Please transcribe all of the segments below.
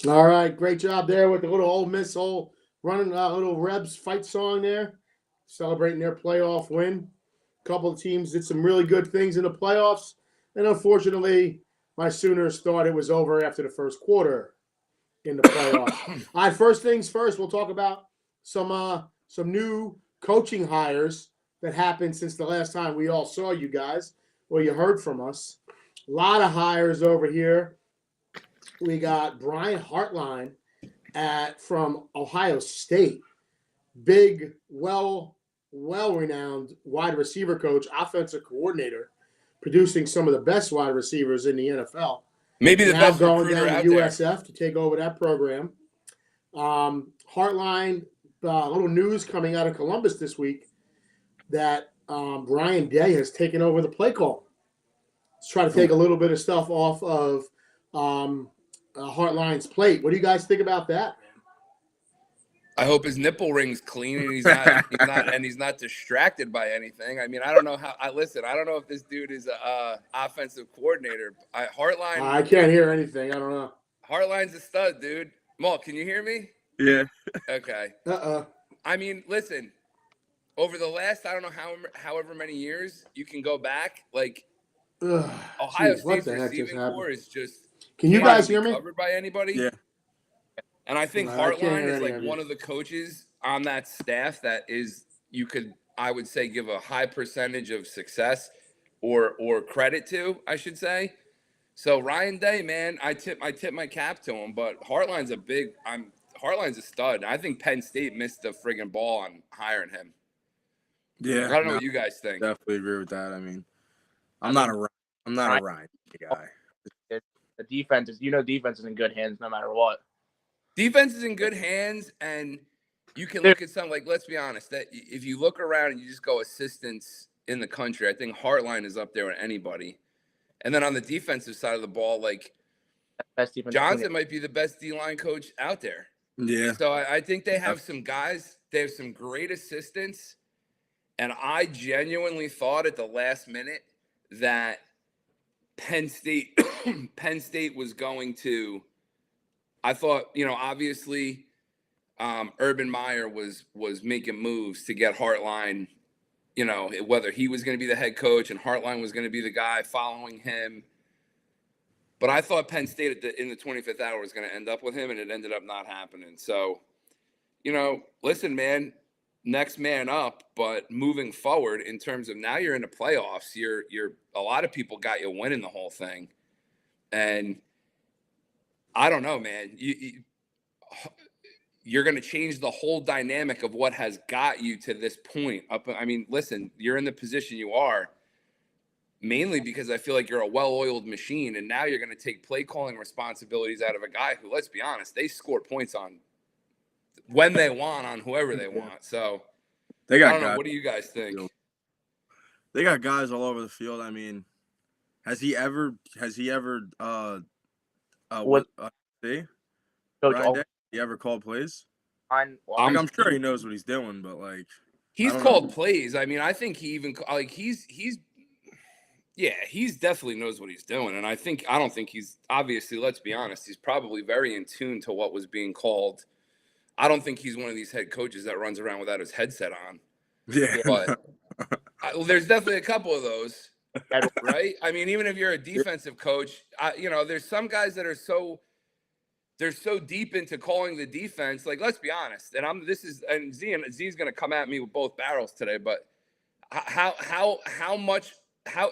All right, great job there with the little Ole Miss whole running little Rebs fight song there, celebrating their playoff win. A couple of teams did some really good things in the playoffs, and unfortunately, my Sooners thought it was over after the first quarter in the playoffs. All right, first things first, we'll talk about some new coaching hires that happened since the last time we all saw you guys, or you heard from us. A lot of hires over here. We got Brian Hartline from Ohio State, big, well-renowned wide receiver coach, offensive coordinator, producing some of the best wide receivers in the NFL. Maybe the now best going recruiter down out to there. USF to take over that program. Hartline, little news coming out of Columbus this week that Brian Day has taken over the play call. Let's try to take a little bit of stuff off of Hartline's plate. What do you guys think about that? I hope his nipple ring's clean and he's not distracted by anything. I mean, I don't know how. I don't know if this dude is a offensive coordinator. Hartline. I can't hear anything. I don't know. Hartline's a stud, dude. Maul, can you hear me? Yeah. Okay. I mean, listen. Over the last, I don't know however many years, you can go back. Like Ohio State's receiving core is just. Can you guys hear me? Covered by anybody? Yeah. And I think Hartline is like one of the coaches on that staff that is I would say give a high percentage of success or credit to, I should say. So Ryan Day, man, I tip my cap to him, but Hartline's a stud. I think Penn State missed the friggin' ball on hiring him. Yeah. I don't know what you guys think. Definitely agree with that. I mean, I'm not a Ryan guy. The defense is in good hands no matter what. Defense is in good hands, and you can look at something like, let's be honest, that if you look around and you just go assistants in the country, I think Hartline is up there with anybody. And then on the defensive side of the ball, like Johnson might be the best D-line coach out there. Yeah. So I think they have some guys. They have some great assistants. And I genuinely thought at the last minute that Penn State was going to – I thought, obviously Urban Meyer was making moves to get Hartline, whether he was going to be the head coach and Hartline was going to be the guy following him. But I thought Penn State in the 25th hour was going to end up with him, and it ended up not happening. So, listen, man, next man up. But moving forward, in terms of now you're in the playoffs, you're a lot of people got you winning the whole thing, and I don't know, man. You're going to change the whole dynamic of what has got you to this point. I mean, listen, you're in the position you are mainly because I feel like you're a well-oiled machine, and now you're going to take play calling responsibilities out of a guy who, let's be honest, they score points on when they want on whoever they want. So I don't know. What do you guys think? They got guys all over the field. I mean, has he ever he ever called plays? I'm sure he knows what he's doing, but like he's called plays. I mean, I think he even like he's definitely knows what he's doing, and I don't think he's obviously. Let's be honest, he's probably very in tune to what was being called. I don't think he's one of these head coaches that runs around without his headset on. Yeah, but there's definitely a couple of those. Right? I mean, even if you're a defensive coach, there's some guys that are so deep into calling the defense. Like, let's be honest. And Z's going to come at me with both barrels today. But how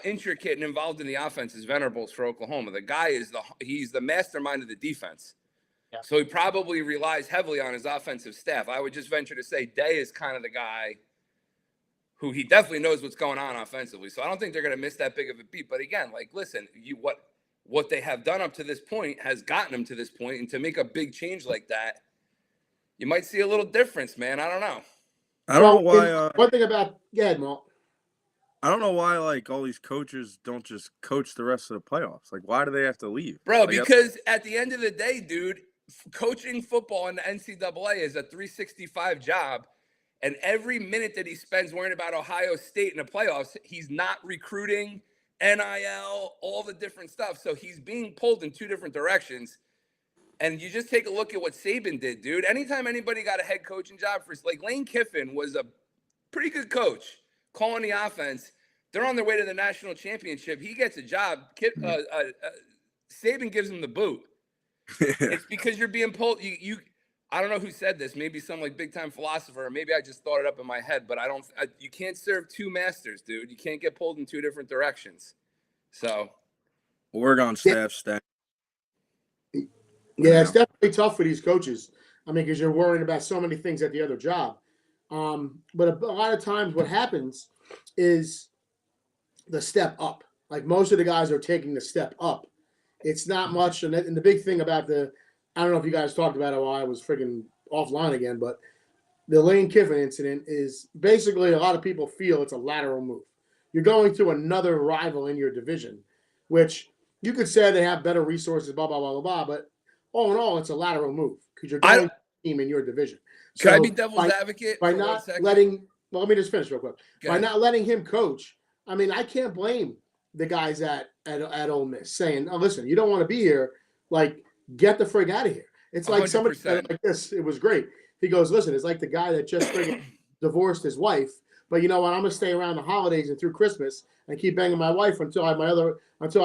intricate and involved in the offense is Venables for Oklahoma? The guy he's the mastermind of the defense. Yeah. So he probably relies heavily on his offensive staff. I would just venture to say Day is kind of the guy who he definitely knows what's going on offensively. So I don't think they're going to miss that big of a beat. But again, like, listen, what they have done up to this point has gotten them to this point. And to make a big change like that, you might see a little difference, man. I don't know. I don't know why. One thing about Mal. I don't know why like all these coaches don't just coach the rest of the playoffs. Like, why do they have to leave? Bro, because at the end of the day, dude, coaching football in the NCAA is a 365 job. And every minute that he spends worrying about Ohio State in the playoffs, he's not recruiting, NIL, all the different stuff. So he's being pulled in two different directions. And you just take a look at what Saban did, dude. Anytime anybody got a head coaching job like Lane Kiffin was a pretty good coach calling the offense. They're on their way to the national championship. He gets a job. Saban gives him the boot. It's because you're being pulled. I don't know who said this. Maybe some like big time philosopher. Or maybe I just thought it up in my head. But you can't serve two masters, dude. You can't get pulled in two different directions. So, Oregon staff. Yeah, it's definitely tough for these coaches. I mean, because you're worrying about so many things at the other job. But a lot of times what happens is the step up. Like most of the guys are taking the step up. It's not much. And the big thing about I don't know if you guys talked about it while I was freaking offline again, but the Lane Kiffin incident is basically a lot of people feel it's a lateral move. You're going to another rival in your division, which you could say they have better resources, blah, blah, blah, blah, blah. But all in all, it's a lateral move because you're going to a team in your division. Can I be devil's advocate by for not 1 second? well, let me just finish real quick. By not letting him coach, I mean, I can't blame the guys at Ole Miss saying, "Oh, listen, you don't want to be here. Like, get the frig out of here." It's like 100%. somebody said like this. It was great. He goes, "Listen, it's like the guy that just friggin' divorced his wife, but you know what? I'm gonna stay around the holidays and through Christmas and keep banging my wife until I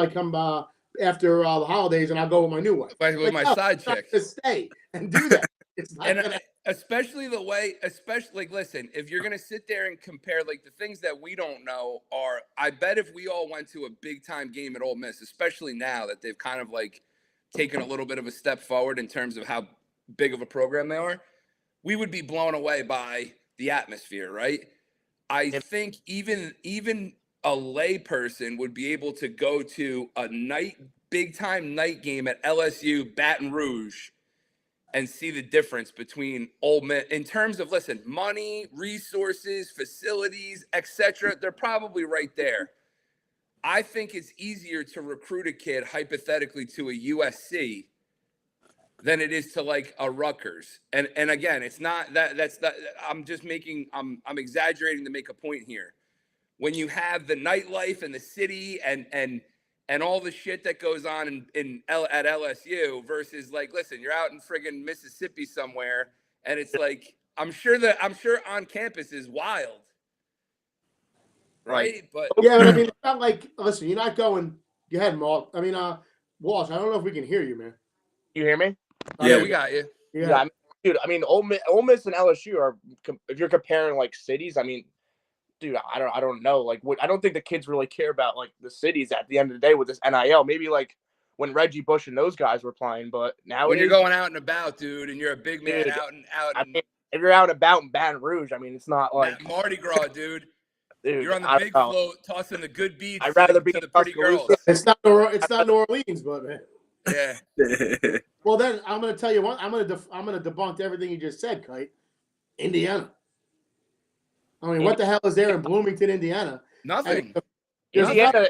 come after the holidays and I'll go with my new wife With my side chick. To stay and do that." It's not gonna. Especially like, listen, if you're going to sit there and compare, like, the things that we don't know are, I bet if we all went to a big time game at Ole Miss, especially now that they've kind of like taken a little bit of a step forward in terms of how big of a program they are, we would be blown away by the atmosphere, right? I think even a lay person would be able to go to a big time night game at LSU Baton Rouge and see the difference between Ole Miss in terms of, listen, money, resources, facilities, etc. They're probably right there. I think it's easier to recruit a kid hypothetically to a USC than it is to like a Rutgers. And again, it's not that's not. I'm exaggerating to make a point here. When you have the nightlife and the city and all the shit that goes on at LSU versus, like, listen, you're out in friggin' Mississippi somewhere, and it's like, I'm sure on campus is wild, right? But yeah, but I mean, it's not like, listen, you're not going. Go ahead, Mark. I mean, Walsh, I don't know if we can hear you, man. You hear me? Yeah, we got you. Yeah, dude. I mean, Ole Miss and LSU are, if you're comparing like cities, I mean, dude, I don't know. Like, I don't think the kids really care about like the cities at the end of the day with this NIL. Maybe like when Reggie Bush and those guys were playing, but now when you're going out and about, dude, and you're a big man, dude, out. I mean, if you're out and about in Baton Rouge, I mean, it's not like Mardi Gras, dude. Dude, you're on the big float, tossing the good beats. I'd rather be to in the pretty girls. It's not New Orleans, but man. Yeah. Well, then I'm going to tell you what. I'm going to debunk everything you just said, Kite. Indiana. I mean, what the hell is there in Bloomington, Indiana? Nothing. Indiana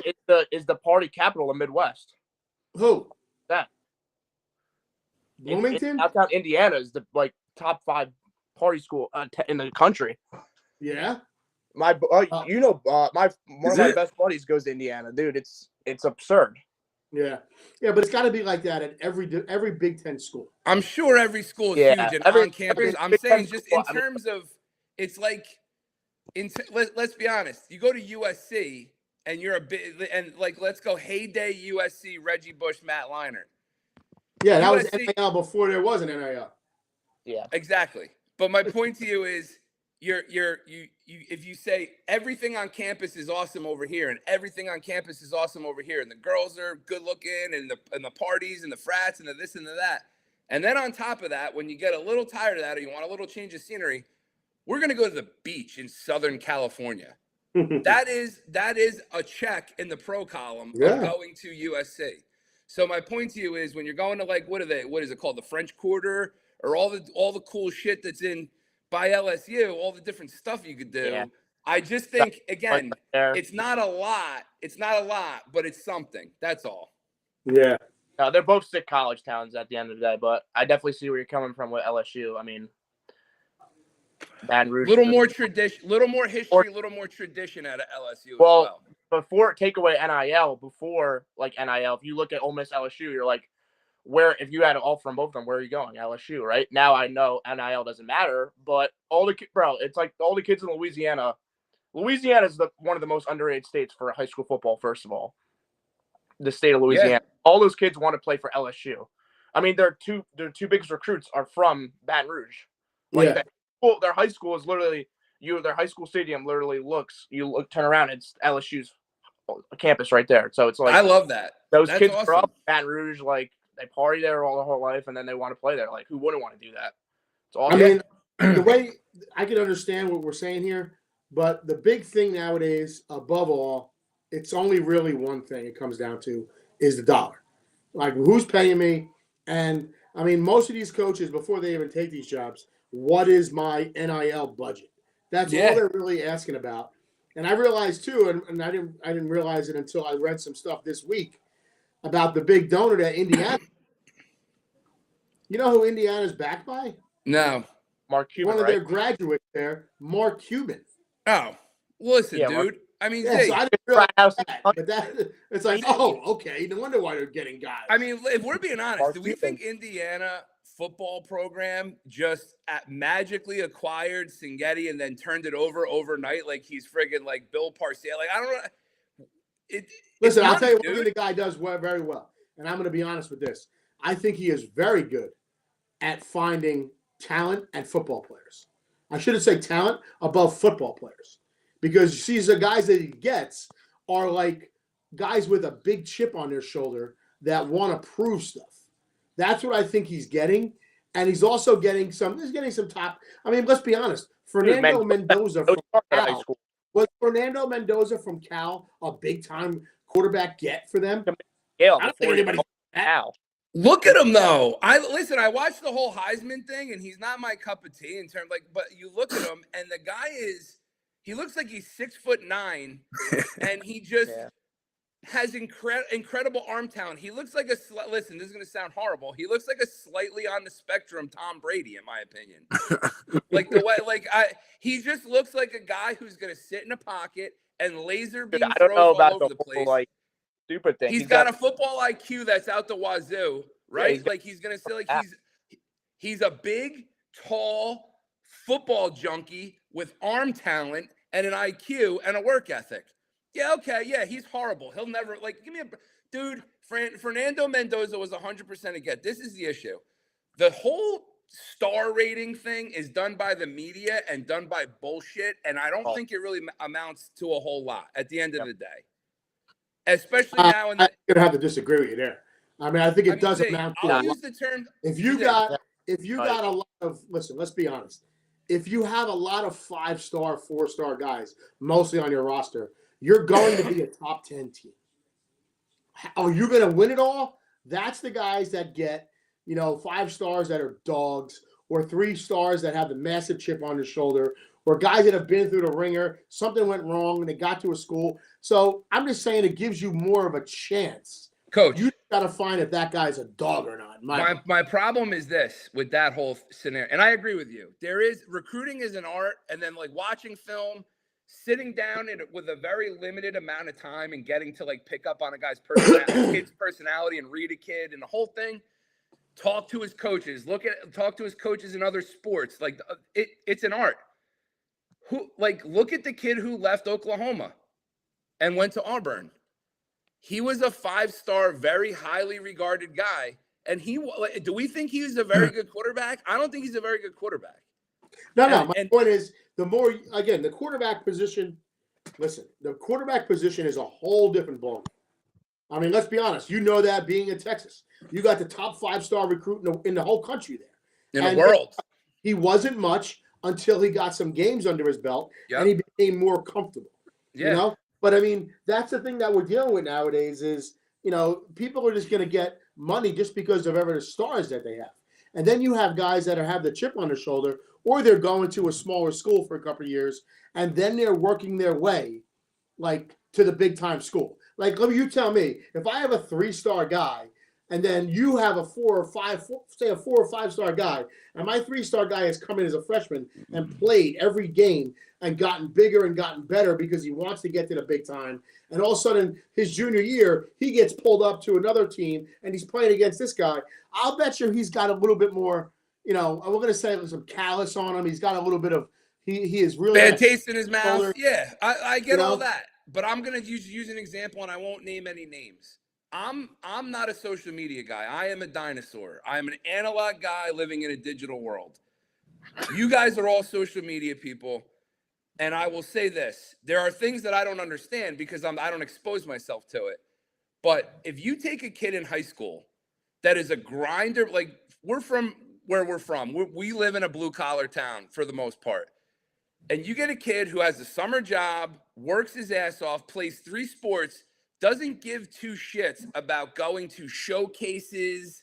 is the party capital of Midwest. Who? That. Bloomington? Downtown Indiana is the like top 5 party school in the country. Yeah. My one of my best buddies goes to Indiana, dude. It's absurd. Yeah, but it's got to be like that at every Big Ten school. I'm sure every school is huge and on campus. I'm saying just in terms of, it's like, let's be honest. You go to USC and you're a bit, and like, let's go heyday USC, Reggie Bush, Matt Leinart. Yeah, that USC, was NIL before there was an NIL. Yeah, exactly. But my point to you is, you if you say everything on campus is awesome over here and everything on campus is awesome over here and the girls are good looking and the parties and the frats and the this and the that, and then on top of that, when you get a little tired of that or you want a little change of scenery, we're going to go to the beach in Southern California. that is a check in the pro column of going to USC. So my point to you is, when you're going to, like, what is it called, the French Quarter, or all the cool shit that's in by LSU, all the different stuff you could do. Yeah. I just think, again, it's not a lot. It's not a lot, but it's something. That's all. Yeah. No, they're both sick college towns at the end of the day, but I definitely see where you're coming from with LSU. I mean, Baton Rouge. Little more tradition, little more history, a little more tradition out of LSU as well. Before take away NIL, before like NIL, if you look at Ole Miss LSU, you're like, where if you had an offer from both of them, where are you going? LSU, right? Now I know NIL doesn't matter, but it's like all the kids in Louisiana. Louisiana is one of the most underrated states for high school football. First of all, the state of Louisiana, all those kids want to play for LSU. I mean, their two biggest recruits are from Baton Rouge. Like their high school is literally their high school stadium literally turn around, it's LSU's campus right there. So it's like I love that. Those kids grow up in Baton Rouge, like they party there all their whole life, and then they want to play there. Like who wouldn't want to do that? It's awesome. I mean, the way I can understand what we're saying here, but the big thing nowadays, above all, it's only really one thing it comes down to is the dollar. Like who's paying me? And I mean, most of these coaches, before they even take these jobs, what is my NIL budget? That's all they're really asking about. And I realized too, and I didn't realize it until I read some stuff this week about the big donor at Indiana. You know who Indiana's backed by? No. Mark Cuban, one of their graduates there, Mark Cuban. Oh, listen, dude. I mean, so I didn't realize that, but it's like, okay. No wonder why they're getting guys. I mean, if we're being honest, do we think Indiana football program just magically acquired Singetti and then turned it over overnight like he's friggin' like Bill Parcells? Like, I don't know. Listen, I'll tell you one thing the guy does very well, and I'm going to be honest with this. I think he is very good at finding talent and football players. I shouldn't say talent above football players. Because you see, the guys that he gets are like guys with a big chip on their shoulder that want to prove stuff. That's what I think he's getting. And he's also getting some top. I mean, let's be honest. Fernando Mendoza from Cal. Was Fernando Mendoza from Cal a big-time quarterback get for them? Yeah, I don't think anybody Cal. Look at him though. I watched the whole Heisman thing, and he's not my cup of tea in terms but you look at him, and the guy he looks like he's 6'9", and he just has incredible arm talent. He looks like listen, this is going to sound horrible. He looks like a slightly on the spectrum Tom Brady, in my opinion. Like the way, he just looks like a guy who's going to sit in a pocket and laser beam throws all over the place. Like stupid thing. He's got a football IQ that's out the wazoo, right? Yeah, he's going to say he's a big, tall football junkie with arm talent and an IQ and a work ethic. Yeah, okay, yeah, he's horrible. He'll never give me a dude. Fernando Mendoza was 100% a get. This is the issue. The whole star rating thing is done by the media and done by bullshit, and I don't think it really amounts to a whole lot at the end of the day. Especially now. I'm going to have to disagree with you there. I mean, I think it does amount to a lot. Use the term. If you got a lot of, listen, let's be honest. If you have a lot of 5-star, 4-star guys, mostly on your roster, you're going to be a top 10 team. Are you going to win it all? That's the guys that get, 5 stars that are dogs, or 3 stars that have the massive chip on their shoulder, or guys that have been through the ringer, something went wrong and they got to a school. So I'm just saying it gives you more of a chance. Coach, you got to find if that guy's a dog or not. My problem is this with that whole scenario, and I agree with you. Recruiting is an art, and then watching film, sitting down with a very limited amount of time and getting to pick up on a guy's kid's personality and read a kid and the whole thing. Talk to his coaches. Talk to his coaches in other sports. It's an art. Look at the kid who left Oklahoma and went to Auburn. He was a 5-star, very highly regarded guy. And do we think he's a very good quarterback? I don't think he's a very good quarterback. No. My point is, the quarterback position, the quarterback position is a whole different ballgame. I mean, let's be honest. You know that being in Texas. You got the top 5-star recruit in the whole country there. In the world. He wasn't much until he got some games under his belt, and he became more comfortable. Yeah. But, I mean, that's the thing that we're dealing with nowadays is, people are just going to get money just because of the stars that they have. And then you have guys that have the chip on their shoulder, or they're going to a smaller school for a couple of years, and then they're working their way, to the big-time school. You tell me, if I have a 3-star guy, and then you have a 4 or 5-star guy, and my 3-star guy has come in as a freshman and played every game and gotten bigger and gotten better because he wants to get to the big time. And all of a sudden, his junior year, he gets pulled up to another team and he's playing against this guy. I'll bet you he's got a little bit more, we're going to say some callus on him. He's got a little bit of, he is really bad taste in his mouth. shoulder. Yeah, I get all that. But I'm going to use an example, and I won't name any names. I'm not a social media guy. I am a dinosaur. I'm an analog guy living in a digital world. You guys are all social media people. And I will say this. There are things that I don't understand because I don't expose myself to it. But if you take a kid in high school that is a grinder, like we're from where we're from. We live in a blue-collar town for the most part. And you get a kid who has a summer job, works his ass off, plays 3 sports, doesn't give 2 shits about going to showcases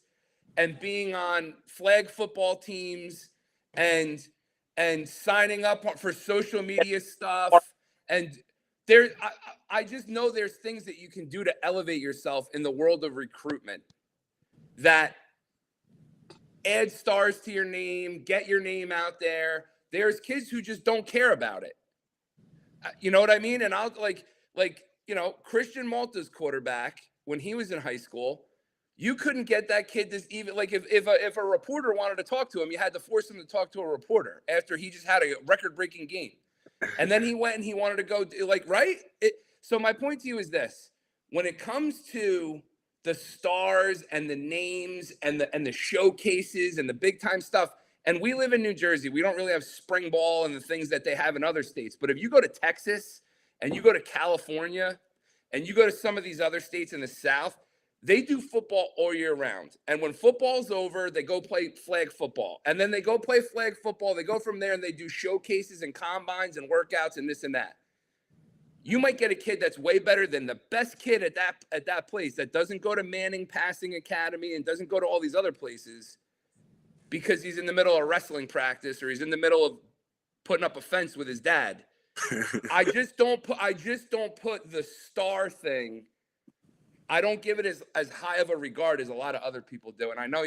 and being on flag football teams and signing up for social media stuff. And I just know there's things that you can do to elevate yourself in the world of recruitment that add stars to your name, get your name out there. There's kids who just don't care about it. You know what I mean? And I'll Christian Malta's quarterback, when he was in high school, you couldn't get that kid to even, like, if a reporter wanted to talk to him, you had to force him to talk to a reporter after he just had a record-breaking game. And then he went and he wanted to go, right? So my point to you is this. When it comes to the stars and the names and the showcases and the big-time stuff, and we live in New Jersey, we don't really have spring ball and the things that they have in other states. But if you go to Texas and you go to California and you go to some of these other states in the South, they do football all year round. And when football's over, they go play flag football. And then they go play flag football. They go from there and they do showcases and combines and workouts and this and that. You might get a kid that's way better than the best kid at that place that doesn't go to Manning Passing Academy and doesn't go to all these other places because he's in the middle of wrestling practice or he's in the middle of putting up a fence with his dad. I just don't put the star thing. I don't give it as high of a regard as a lot of other people do. And I know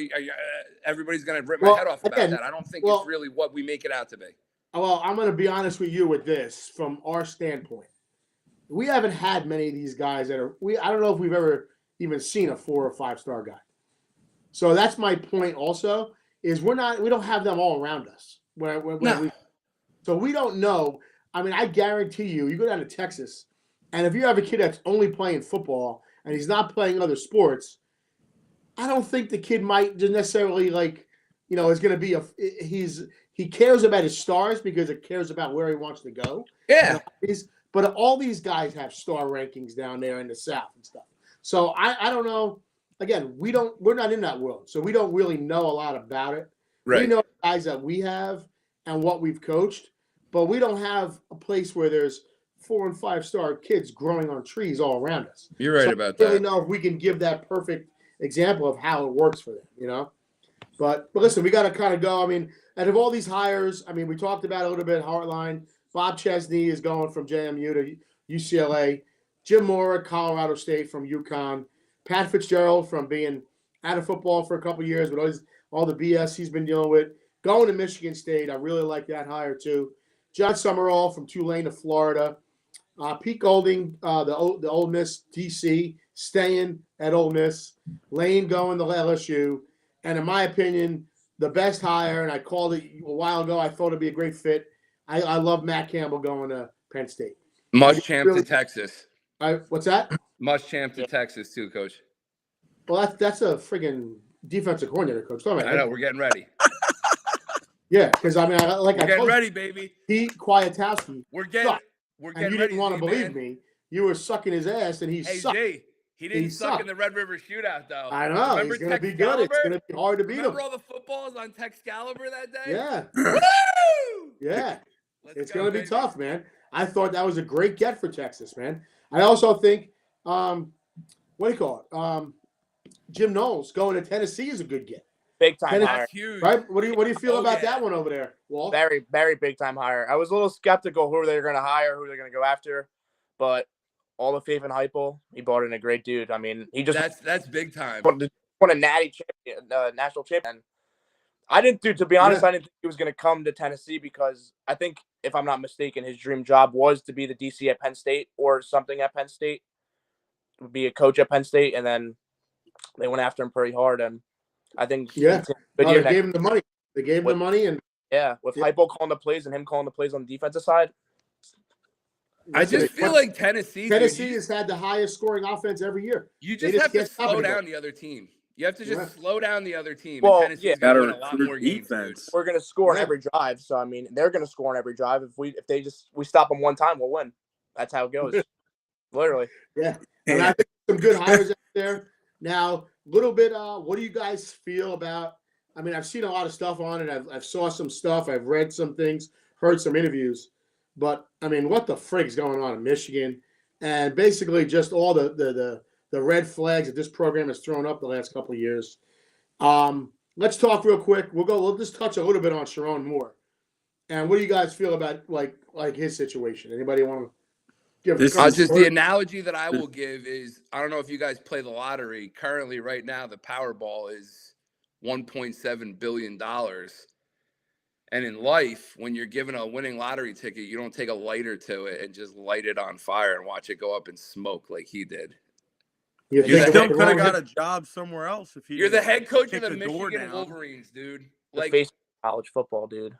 everybody's going to rip my head off about that. I don't think it's really what we make it out to be. Well, I'm going to be honest with you with this from our standpoint. We haven't had many of these guys that are I don't know if we've ever even seen a 4 or 5 star guy. So that's my point also is we don't have them all around us. So we don't know. I mean, I guarantee you go down to Texas, and if you have a kid that's only playing football and he's not playing other sports, I don't think the kid might just necessarily is going to be he cares about his stars because it cares about where he wants to go. Yeah. But all these guys have star rankings down there in the South and stuff. So I don't know. Again, we're not in that world, so we don't really know a lot about it. Right. We know the guys that we have and what we've coached, but we don't have a place where there's 4 and 5 star kids growing on trees all around us. You're right about that. I don't really know if we can give that perfect example of how it works for them, But listen, we got to kind of go. I mean, out of all these hires, I mean, we talked about a little bit Heartline. Bob Chesney is going from JMU to UCLA. Jim Mora, Colorado State from UConn. Pat Fitzgerald from being out of football for a couple of years with all the BS he's been dealing with. Going to Michigan State. I really like that hire too. Judd Summerall from Tulane to Florida. Pete Golding, the Ole Miss DC, staying at Ole Miss. Lane going to LSU. And in my opinion, the best hire, and I called it a while ago, I thought it'd be a great fit. I love Matt Campbell going to Penn State. Muschamp to Texas. What's that? Muschamp to Texas too, Coach. Well, that's a friggin' defensive coordinator, Coach. I know, we're getting ready. Yeah, because I mean, we're getting ready, baby. Pete Kwiatkowski. We're getting and you didn't want to believe me. You were sucking his ass, and he sucked. Jay, he didn't suck in the Red River Shootout, though. I know. Remember he's going to be good. It's going to be hard to beat him. Remember all the footballs on Excalibur that day? Yeah. Woo! Yeah. It's going to be tough, man. I thought that was a great get for Texas, man. I also think, what do you call it? Jim Knowles going to Tennessee is a good get. Big time hire. That's huge. Right? What do you feel about that one over there, Walt? Very, very big time hire. I was a little skeptical who they're going to hire, who they're going to go after, but all the faith in Heupel, he brought in a great dude. I mean, he just that's big time. Won a natty national champion. To be honest, I didn't think he was going to come to Tennessee because I think if I'm not mistaken, his dream job was to be the DC at Penn State or something at Penn State, be a coach at Penn State, and then they went after him pretty hard. And I think Yeah. he's a good No, year they next. gave him the money. They gave him the money, and With Yeah. Hypo calling the plays and him calling the plays on the defensive side. I just feel like Tennessee has had the highest scoring offense every year. You They just have to can't stop slow anybody. down the other team. You have to just slow down the other team. Well, and Tennessee's yeah. going to Gotta win a lot recruit more games, dude. defense. We're gonna score on Yeah. every drive, so I mean, they're gonna score on every drive. If we stop them one time, we'll win. That's how it goes. Literally. Yeah. And I think some good hires out there. Now, little bit, what do you guys feel about? I mean, I've seen a lot of stuff on it. I've saw some stuff. I've read some things, heard some interviews. But I mean, what the frig's going on in Michigan? And basically, just all the red flags that this program has thrown up the last couple of years. Let's talk real quick. We'll just touch a little bit on Sharon Moore. And what do you guys feel about like his situation? Anybody want to give? The analogy that I will give is, I don't know if you guys play the lottery. Currently, right now, the Powerball is $1.7 billion. And in life, when you're given a winning lottery ticket, you don't take a lighter to it and just light it on fire and watch it go up in smoke like he did. You still could have got a job somewhere else if you're the head coach of the door Michigan down. Wolverines, dude. The Like, face of college football, dude.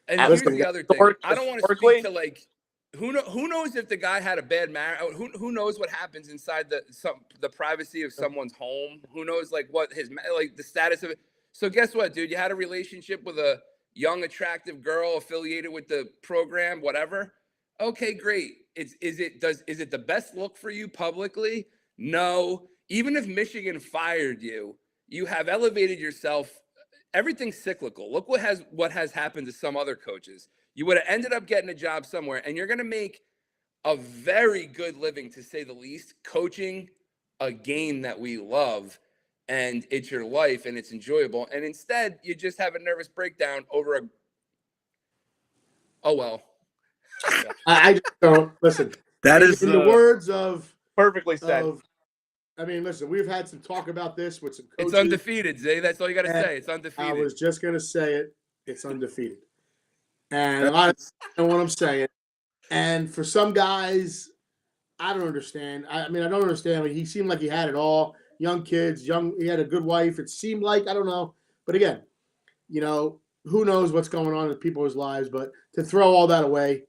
and here's the other thing. I don't want to Historically- speak to like who knows if the guy had a bad marriage. Who knows what happens inside the privacy of someone's home? Who knows like what his like the status of it? So guess what, dude? You had a relationship with a young, attractive girl affiliated with the program, whatever. Okay, great. Is it the best look for you publicly? No. Even if Michigan fired you, you have elevated yourself. Everything's cyclical. Look what has happened to some other coaches. You would have ended up getting a job somewhere, and you're going to make a very good living, to say the least, coaching a game that we love, and it's your life, and it's enjoyable. And instead, you just have a nervous breakdown over a, oh, well. I just don't listen. That is in the words of Perfectly said. I mean, listen, we've had some talk about this with some coaches. It's undefeated, Zay. That's all you got to say. It's undefeated. I was just going to say it. It's undefeated. And a lot of know what I'm saying. And for some guys, I don't understand. I don't understand. He seemed like he had it all. Young kids, he had a good wife. It seemed like, I don't know. But again, who knows what's going on in people's lives. But to throw all that away,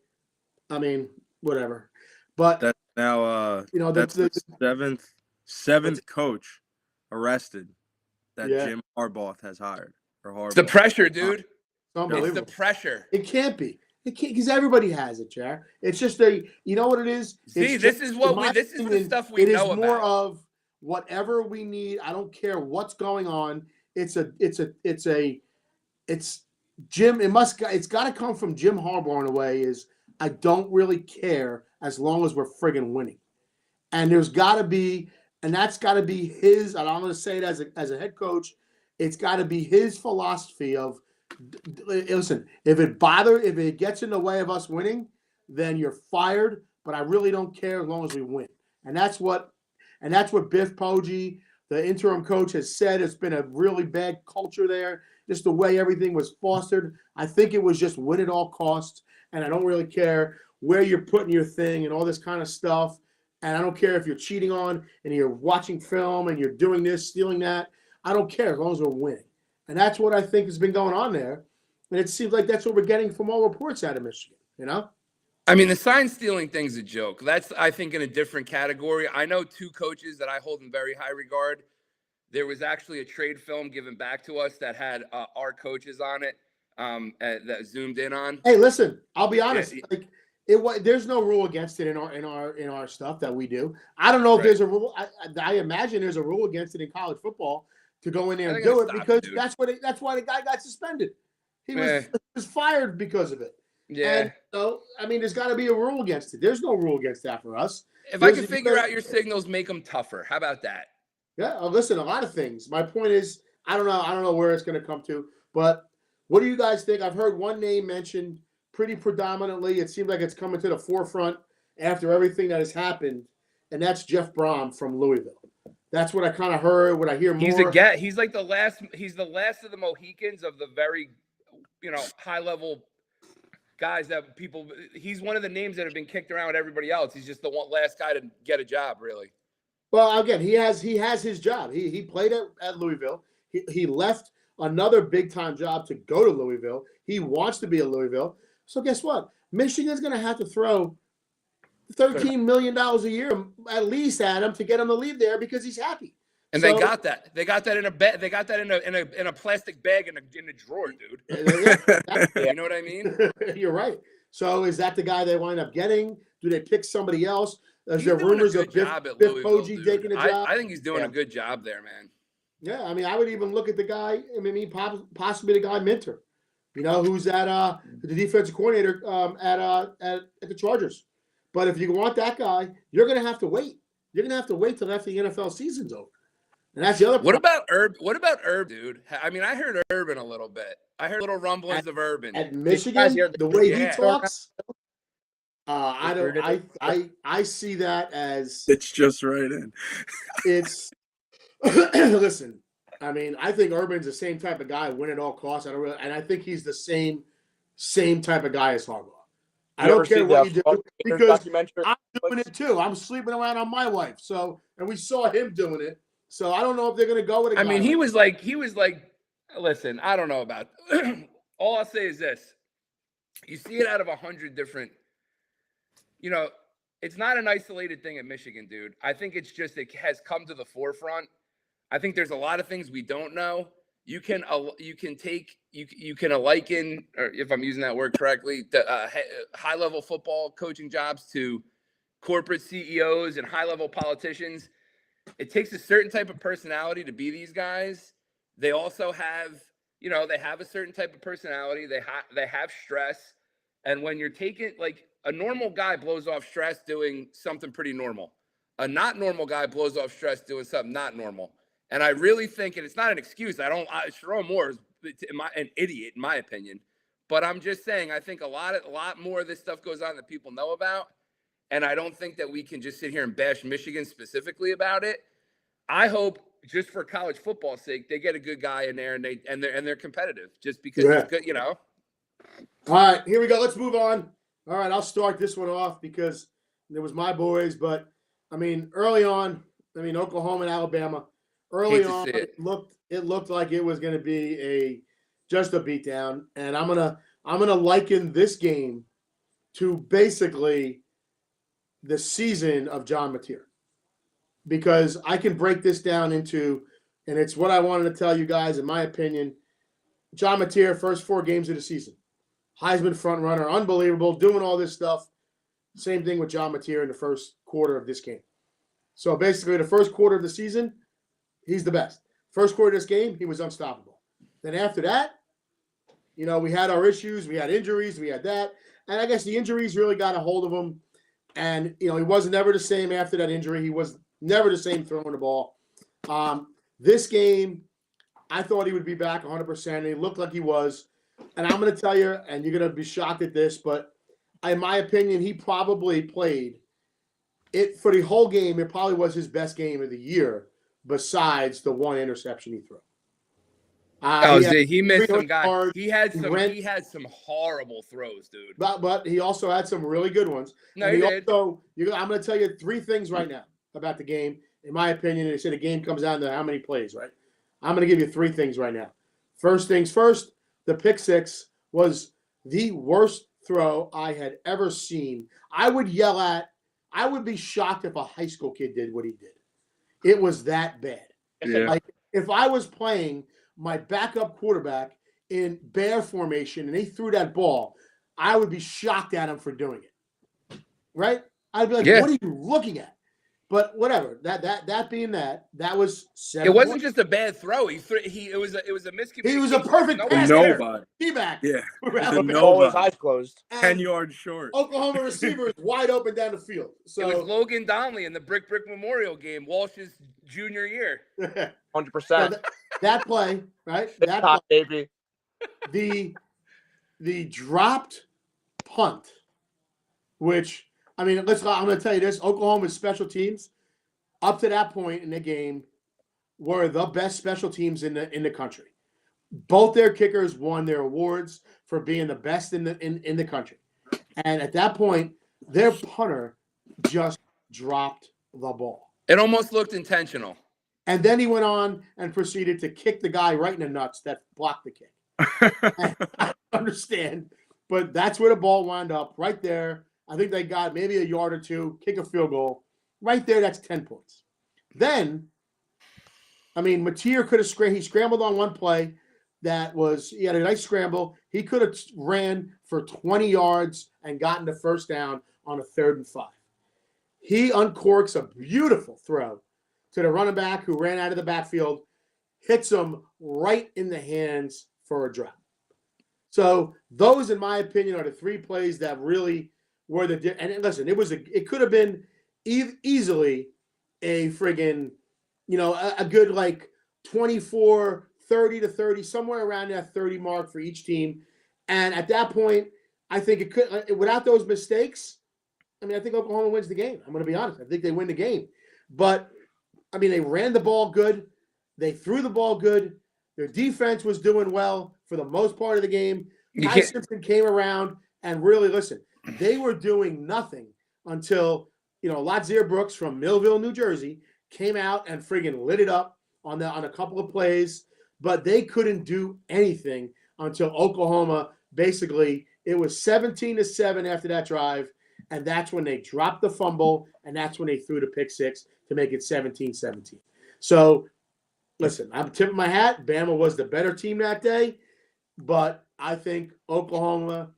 I mean, whatever. But that's now that's the seventh coach arrested that Jim Harbaugh has hired. It's the pressure, dude. It's the pressure. It can't be. It can't, because everybody has it, Jar. It's just you know what it is? See, this is the stuff we know about. It is more of whatever we need. I don't care what's going on. It's Jim. It's got to come from Jim Harbaugh in a way. Is I don't really care as long as we're friggin' winning. And there's got to be, and that's got to be his, and I'm going to say it as a head coach, it's got to be his philosophy of, listen, if it gets in the way of us winning, then you're fired, but I really don't care as long as we win. And that's what Biff Poggi, the interim coach, has said. It's been a really bad culture there, just the way everything was fostered. I think it was just win at all costs, and I don't really care where you're putting your thing and all this kind of stuff. And I don't care if you're cheating on and you're watching film and you're doing this, stealing that. I don't care as long as we're winning. And that's what I think has been going on there. And it seems like that's what we're getting from all reports out of Michigan, I mean, the sign stealing thing's a joke. That's, I think, in a different category. I know two coaches that I hold in very high regard. There was actually a trade film given back to us that had our coaches on it that zoomed in on. Hey, listen, I'll be honest. There's no rule against it in our stuff that we do. I don't know if there's a rule. I imagine there's a rule against it in college football to go in there and do it because that's why the guy got suspended. He was fired because of it. Yeah. And so, I mean, there's got to be a rule against it. There's no rule against that for us. If I can figure out your signals, make them tougher. How about that? Yeah. Listen, a lot of things. My point is, I don't know where it's going to come to, but what do you guys think? I've heard one name mentioned pretty predominantly. It seems like it's coming to the forefront after everything that has happened, and that's Jeff Brom from Louisville. That's what I kind of heard. What I hear more. He's like the last. He's the last of the Mohicans of the very, high level guys that people. He's one of the names that have been kicked around with everybody else. He's just the last guy to get a job, really. Well, again, he has his job. He played at Louisville. He left another big time job to go to Louisville. He wants to be at Louisville. So guess what? Michigan's going to have to throw $13 million a year at least at him to get him to leave there because he's happy. And they got that. They got that in a bag. They got that in a plastic bag in a drawer, dude. You know what I mean? You're right. So is that the guy they wind up getting? Do they pick somebody else? Is there rumors of Biff Poggi taking a job? I think he's doing a good job there, man. Yeah, I mean, I would even look at the guy. I mean, possibly the guy Minter, who's at the defensive coordinator at the Chargers. But if you want that guy, you're going to have to wait. You're going to have to wait till after the NFL season's over. And that's the other. What about Herb? What about Herb, dude? I mean, I heard Urban a little bit. I heard little rumblings of Urban at Michigan. The way he talks, I see that as it's just right in. It's listen. I mean, I think Urban's the same type of guy, win at all costs. And I think he's the same type of guy as Harbaugh. I don't care what you do because I'm doing it too. I'm sleeping around on my wife. So, and we saw him doing it. So I don't know if they're going to go with it. I mean, he was like, listen, I don't know about. All I'll say is this: you see it out of 100 different. It's not an isolated thing at Michigan, dude. I think it's just it has come to the forefront. I think there's a lot of things we don't know. You can liken, or if I'm using that word correctly, the high-level football coaching jobs to corporate CEOs and high-level politicians. It takes a certain type of personality to be these guys. They also have, they have a certain type of personality. They have stress. And when you're taking, like, a normal guy blows off stress doing something pretty normal. A not normal guy blows off stress doing something not normal. And I really think, and it's not an excuse, Sharon Moore is an idiot, in my opinion. But I'm just saying, I think a lot more of this stuff goes on that people know about. And I don't think that we can just sit here and bash Michigan specifically about it. I hope, just for college football's sake, they get a good guy in there and they're competitive, just because it's good, All right, here we go. Let's move on. All right, I'll start this one off because it was my boys. But I mean, early on, Oklahoma and Alabama. Early on, it looked like it was going to be just a beatdown, and I'm gonna liken this game to basically the season of John Mateer, because I can break this down into, and it's what I wanted to tell you guys. In my opinion, John Mateer, first 4 games of the season, Heisman front runner, unbelievable, doing all this stuff. Same thing with John Mateer in the first quarter of this game. So basically, the first quarter of the season, he's the best. First quarter of this game, he was unstoppable. Then after that, we had our issues. We had injuries. We had that. And I guess the injuries really got a hold of him. And, he wasn't ever the same after that injury. He was never the same throwing the ball. This game, I thought he would be back 100%. And he looked like he was. And I'm going to tell you, and you're going to be shocked at this, but in my opinion, he probably played it for the whole game. It probably was his best game of the year, besides the one interception he threw. He missed some guys. He had some horrible throws, dude. But he also had some really good ones. No, and he did. I'm going to tell you 3 things right now about the game. In my opinion, they said the game comes down to how many plays, right? I'm going to give you 3 things right now. First things first, the pick 6 was the worst throw I had ever seen. I would be shocked if a high school kid did what he did. It was that bad. Yeah. Like, if I was playing my backup quarterback in bear formation and he threw that ball, I would be shocked at him for doing it. Right? I'd be like, What are you looking at? But whatever. That being that was 7 It wasn't just a bad throw. It was a miscommunication. He was a perfect pass. Nobody. Feedback. Yeah. All his eyes closed. 10 yards short. Oklahoma receiver is wide open down the field. So it was Logan Donnelly in the Brick Memorial game, Walsh's junior year. 100%. That play, right? That play, baby. The dropped punt, which I'm going to tell you this: Oklahoma's special teams, up to that point in the game, were the best special teams in the country. Both their kickers won their awards for being the best in the country. And at that point, their punter just dropped the ball. It almost looked intentional. And then he went on and proceeded to kick the guy right in the nuts that blocked the kick. I understand, but that's where the ball wound up, right there. I think they got maybe a yard or two, kick a field goal. Right there, that's 10 points. Then, I mean, Mateer could have he scrambled on one play. He had a nice scramble. He could have ran for 20 yards and gotten the first down on a 3rd and 5. He uncorks a beautiful throw to the running back who ran out of the backfield, hits him right in the hands for a drop. So those, in my opinion, are the 3 plays that really were and listen, it could have been easily a friggin', a good like 24, 30 to 30, somewhere around that 30 mark for each team. And at that point, I think it could, without those mistakes, I mean, I think Oklahoma wins the game. I'm going to be honest. I think they win the game. But, I mean, they ran the ball good. They threw the ball good. Their defense was doing well for the most part of the game. Ty Simpson came around and really, listen, they were doing nothing until, Latzir Brooks from Millville, New Jersey, came out and friggin' lit it up on a couple of plays. But they couldn't do anything until Oklahoma, basically, it was 17-7 after that drive. And that's when they dropped the fumble, and that's when they threw the pick 6 to make it 17-17. So, listen, I'm tipping my hat. Bama was the better team that day, but I think Oklahoma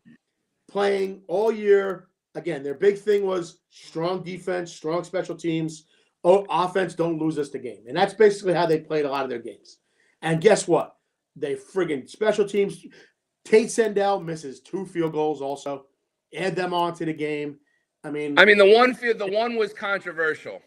playing all year, again, their big thing was strong defense, strong special teams, offense, don't lose us the game. And that's basically how they played a lot of their games. And guess what? They friggin' special teams. Tate Sendell misses 2 field goals also. Add them on to the game. I mean, the one was controversial.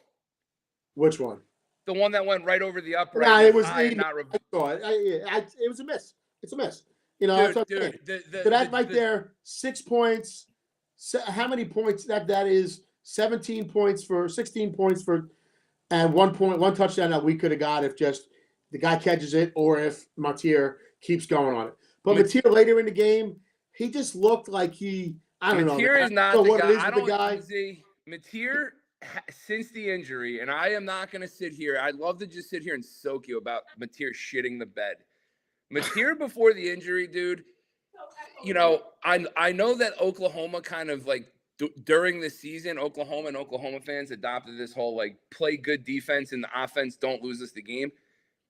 Which one? The one that went right over the upright. Yeah, it was. It was a miss. It's a miss. Dude, so that right there, 6 points. How many points that is? 16 points for, and 1 touchdown that we could have got if just the guy catches it or if Mateer keeps going on it. But Mateer later in the game, he just looked like I don't know. Mateer is not the guy. Mateer, since the injury, and I am not going to sit here. I'd love to just sit here and soak you about Mateer shitting the bed. Mateer before the injury, dude, I know that Oklahoma kind of like during the season, Oklahoma and Oklahoma fans adopted this whole like play good defense and the offense don't lose us the game.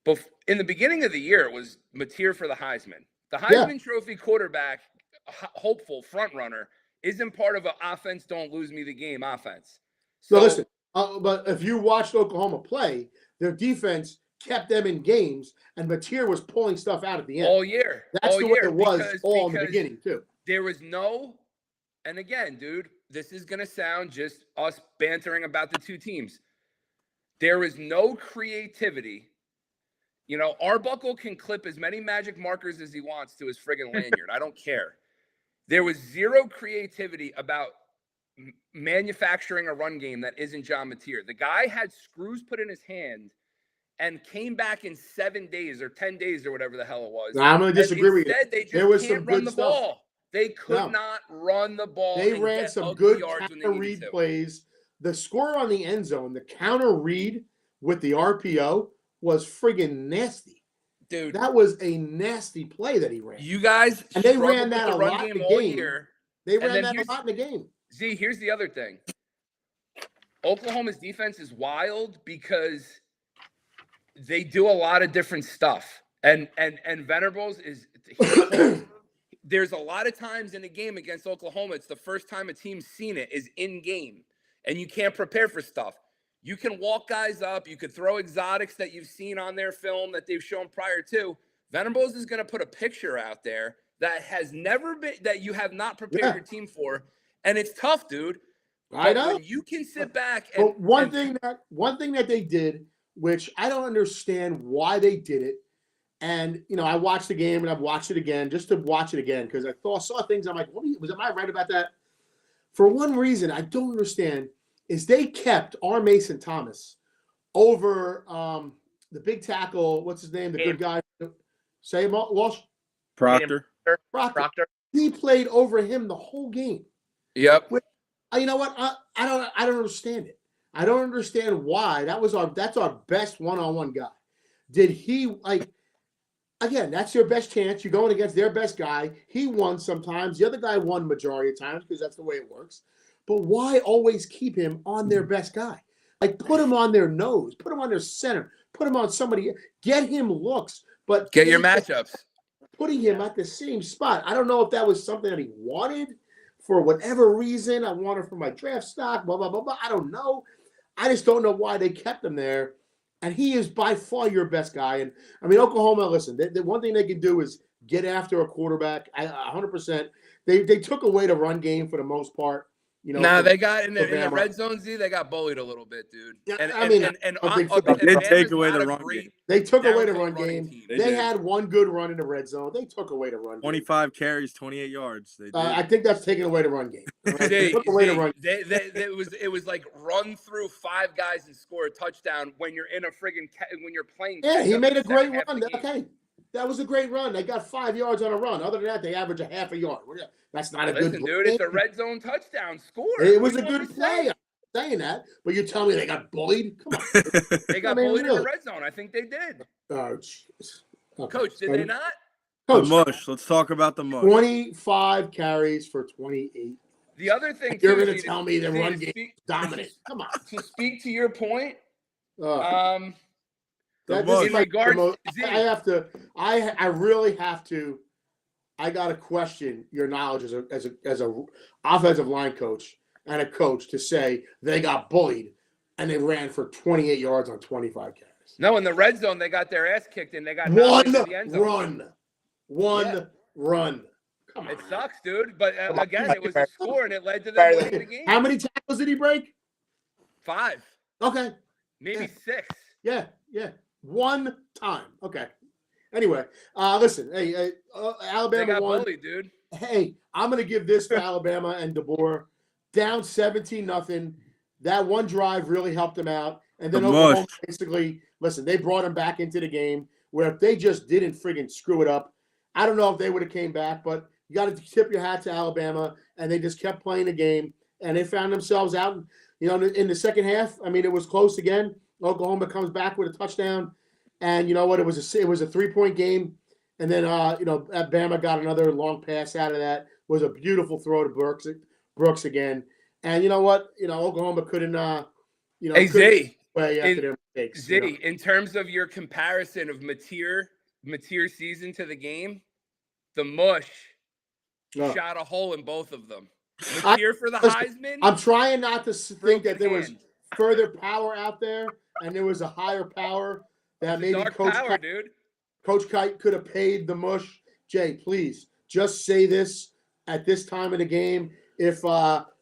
But in the beginning of the year, it was Mateer for the Heisman. The Heisman Trophy quarterback, hopeful front runner, isn't part of an offense don't lose me the game offense. So listen, but if you watched Oklahoma play, their defense kept them in games, and Mateer was pulling stuff out at the end all year. That's the way it was in the beginning too. There was no, and again, dude, this is gonna sound just us bantering about the 2 teams. There is no creativity. Arbuckle can clip as many magic markers as he wants to his friggin' lanyard. I don't care. There was zero creativity about manufacturing a run game that isn't John Mateer. The guy had screws put in his hand and came back in 7 days or 10 days or whatever the hell it was. Now, I'm going to disagree with you. They just can't run the ball. They could not run the ball. They ran some good counter read plays. The score on the end zone, the counter read with the RPO was friggin' nasty. Dude, that was a nasty play that he ran. You guys, and they ran that a lot in the game. They ran that a lot in the game. Z, here's the other thing. Oklahoma's defense is wild because they do a lot of different stuff. And Venables is there's a lot of times in a game against Oklahoma, it's the first time a team's seen it is in game. And you can't prepare for stuff. You can walk guys up. You could throw exotics that you've seen on their film that they've shown prior to. Venables is going to put a picture out there that has never been, that you have not prepared your team for. And it's tough, dude. I know. When you can sit back and one thing that they did, which I don't understand why they did it. And, I watched the game and I've watched it again just to watch it again because I saw things. I'm like, am I right about that? For one reason, I don't understand is they kept R. Mason Thomas over the big tackle. What's his name? The good guy. Say Walsh? Proctor. He played over him the whole game. Yep. You know what? I don't understand it. I don't understand why. That's our best one-on-one guy. Did he again, that's your best chance. You're going against their best guy. He won sometimes. The other guy won majority of times because that's the way it works. But why always keep him on their best guy? Like, put him on their nose. Put him on their center. Put him on somebody. Get him looks. But Get your matchups. Putting him at the same spot. I don't know if that was something that he wanted for whatever reason. I wanted for my draft stock, blah, blah, blah, blah. I don't know. I just don't know why they kept him there. And he is by far your best guy. And I mean, Oklahoma, listen, the one thing they can do is get after a quarterback 100%. They took away the run game for the most part. You know, they got in the red zone, Z, they got bullied a little bit, dude. Yeah, they take away the run game. They took away the run game. They had one good run in the red zone. They took away the run game. 25 carries, 28 yards. They did. I think that's taking away the run game. Right? They took away the run game. It was like run through 5 guys and score a touchdown when you're in a friggin' when you're playing. Yeah, he made a great run. Okay. That was a great run. They got 5 yards on a run. Other than that, they average a half a yard. That's not a good play. Dude, it's a red zone touchdown score. It was a good play. I'm saying that, but you tell me they got bullied? Come on. They got bullied in the red zone. I think they did. Oh, jeez. Okay. Coach, did they not? Coach, the mush. Let's talk about the mush. 25 carries for 28. The other thing, you're going to tell me the run game dominant. Come on. To speak to your point, in regards, I really have to. I got to question your knowledge as a offensive line coach and a coach to say they got bullied and they ran for 28 yards on 25 carries. No, in the red zone they got their ass kicked and they got one the end zone. run. Come on. It sucks, dude. But again, it was a score and it led to the game. How many tackles did he break? 5. Okay. Maybe 6. Yeah. One time. Okay. Anyway, listen. Hey, Alabama they got won. bullied, dude. Hey, I'm going to give this to Alabama and DeBoer. Down 17-0. That one drive really helped them out. And then Oklahoma basically, listen, they brought them back into the game where if they just didn't friggin' screw it up, I don't know if they would have came back, but you got to tip your hat to Alabama, and they just kept playing the game, and they found themselves out, in the second half. I mean, it was close again. Oklahoma comes back with a touchdown, and you know what? It was a 3-point game, and then Bama got another long pass out of that. It was a beautiful throw to Brooks again, and you know what? Oklahoma couldn't. Hey Zay, after their mistakes. Zay, in terms of your comparison of Mateer season to the game, the mush shot a hole in both of them. Mateer for the Heisman. I'm trying not to think that there was further power out there, and there was a higher power that maybe Coach Kite could have paid the mush. Jay, please just say this at this time of the game. If